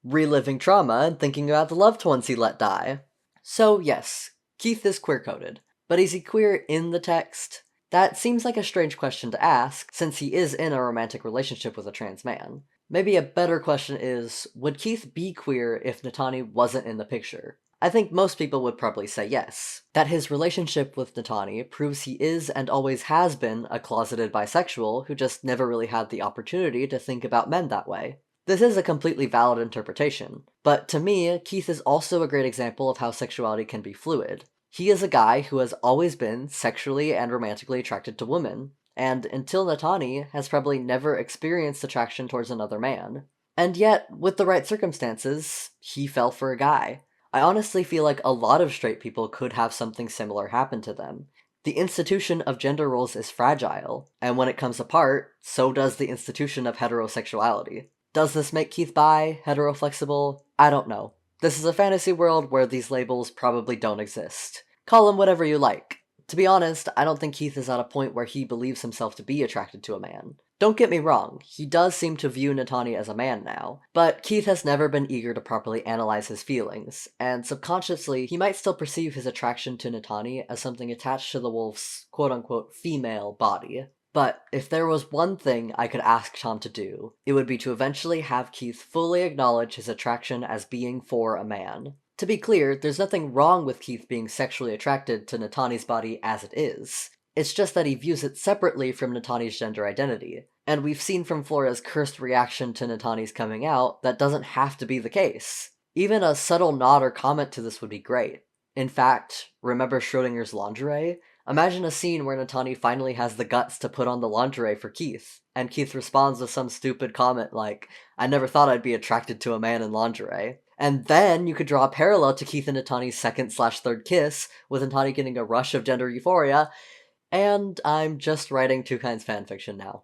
reliving trauma and thinking about the loved ones he let die. So yes, Keith is queer-coded, but is he queer in the text? That seems like a strange question to ask, since he is in a romantic relationship with a trans man. Maybe a better question is, would Keith be queer if Natani wasn't in the picture? I think most people would probably say yes. That his relationship with Natani proves he is and always has been a closeted bisexual who just never really had the opportunity to think about men that way. This is a completely valid interpretation, but to me, Keith is also a great example of how sexuality can be fluid. He is a guy who has always been sexually and romantically attracted to women, and until Natani has probably never experienced attraction towards another man. And yet, with the right circumstances, he fell for a guy. I honestly feel like a lot of straight people could have something similar happen to them. The institution of gender roles is fragile, and when it comes apart, so does the institution of heterosexuality. Does this make Keith bi, heteroflexible? I don't know. This is a fantasy world where these labels probably don't exist. Call him whatever you like. To be honest, I don't think Keith is at a point where he believes himself to be attracted to a man. Don't get me wrong, he does seem to view Natani as a man now, but Keith has never been eager to properly analyze his feelings, and subconsciously, he might still perceive his attraction to Natani as something attached to the wolf's quote-unquote female body. But if there was one thing I could ask Tom to do, it would be to eventually have Keith fully acknowledge his attraction as being for a man. To be clear, there's nothing wrong with Keith being sexually attracted to Natani's body as it is. It's just that he views it separately from Natani's gender identity. And we've seen from Flora's cursed reaction to Natani's coming out that doesn't have to be the case. Even a subtle nod or comment to this would be great. In fact, remember Schrodinger's lingerie? Imagine a scene where Natani finally has the guts to put on the lingerie for Keith, and Keith responds with some stupid comment like, "I never thought I'd be attracted to a man in lingerie." And then you could draw a parallel to Keith and Natani's second/third kiss, with Natani getting a rush of gender euphoria, and I'm just writing Twokinds fanfiction now.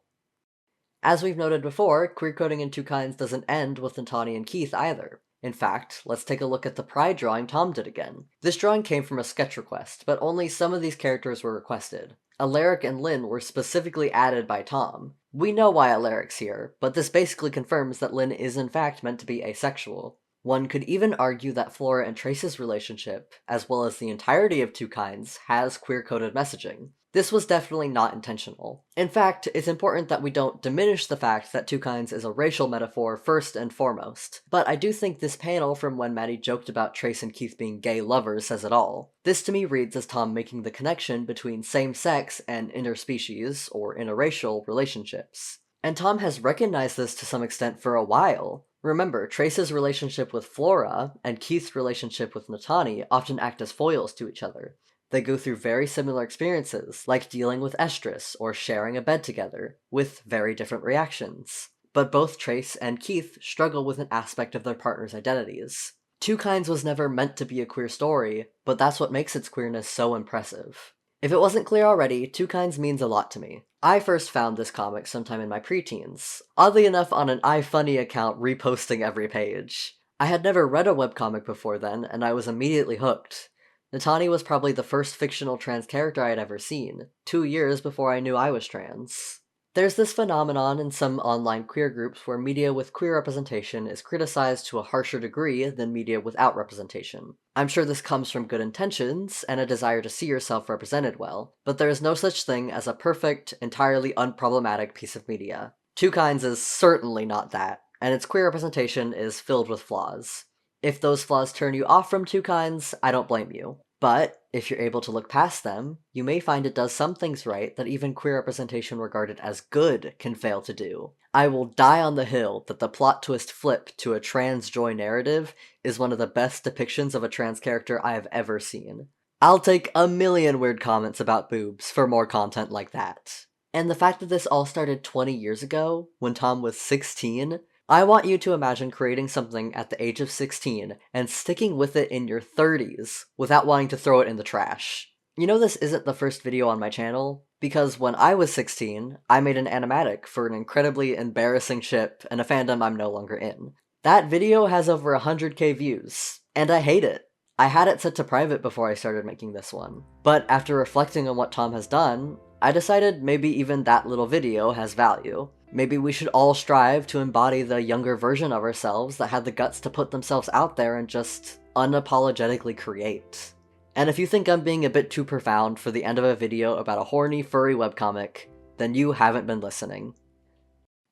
As we've noted before, queer coding in Twokinds doesn't end with Natani and Keith either. In fact, let's take a look at the Pride drawing Tom did again. This drawing came from a sketch request, but only some of these characters were requested. Alaric and Lynn were specifically added by Tom. We know why Alaric's here, but this basically confirms that Lynn is in fact meant to be asexual. One could even argue that Flora and Trace's relationship, as well as the entirety of Twokinds, has queer-coded messaging. This was definitely not intentional. In fact, it's important that we don't diminish the fact that Twokinds is a racial metaphor first and foremost. But I do think this panel from when Maddie joked about Trace and Keith being gay lovers says it all. This to me reads as Tom making the connection between same-sex and interspecies, or interracial, relationships. And Tom has recognized this to some extent for a while. Remember, Trace's relationship with Flora and Keith's relationship with Natani often act as foils to each other. They go through very similar experiences, like dealing with estrus or sharing a bed together, with very different reactions. But both Trace and Keith struggle with an aspect of their partner's identities. Twokinds was never meant to be a queer story, but that's what makes its queerness so impressive. If it wasn't clear already, Twokinds means a lot to me. I first found this comic sometime in my preteens, oddly enough on an iFunny account reposting every page. I had never read a webcomic before then, and I was immediately hooked. Natani was probably the first fictional trans character I had ever seen, 2 years before I knew I was trans. There's this phenomenon in some online queer groups where media with queer representation is criticized to a harsher degree than media without representation. I'm sure this comes from good intentions and a desire to see yourself represented well, but there is no such thing as a perfect, entirely unproblematic piece of media. Twokinds is certainly not that, and its queer representation is filled with flaws. If those flaws turn you off from Twokinds, I don't blame you. But, if you're able to look past them, you may find it does some things right that even queer representation regarded as good can fail to do. I will die on the hill that the plot twist flip to a trans joy narrative is one of the best depictions of a trans character I have ever seen. I'll take a million weird comments about boobs for more content like that. And the fact that this all started 20 years ago, when Tom was 16, I want you to imagine creating something at the age of 16 and sticking with it in your 30s without wanting to throw it in the trash. You know this isn't the first video on my channel, because when I was 16, I made an animatic for an incredibly embarrassing ship and a fandom I'm no longer in. That video has over 100k views, and I hate it. I had it set to private before I started making this one, but after reflecting on what Tom has done, I decided maybe even that little video has value. Maybe we should all strive to embody the younger version of ourselves that had the guts to put themselves out there and just unapologetically create. And if you think I'm being a bit too profound for the end of a video about a horny furry webcomic, then you haven't been listening.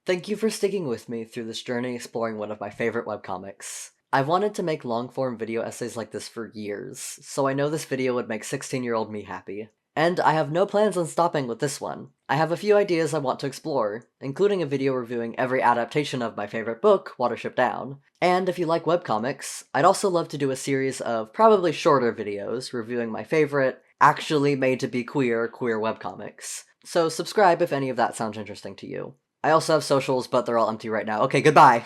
Thank you for sticking with me through this journey exploring one of my favorite webcomics. I've wanted to make long-form video essays like this for years, so I know this video would make 16-year-old me happy. And I have no plans on stopping with this one. I have a few ideas I want to explore, including a video reviewing every adaptation of my favorite book, Watership Down. And if you like webcomics, I'd also love to do a series of probably shorter videos reviewing my favorite, actually made-to-be queer webcomics. So subscribe if any of that sounds interesting to you. I also have socials, but they're all empty right now. Okay, goodbye!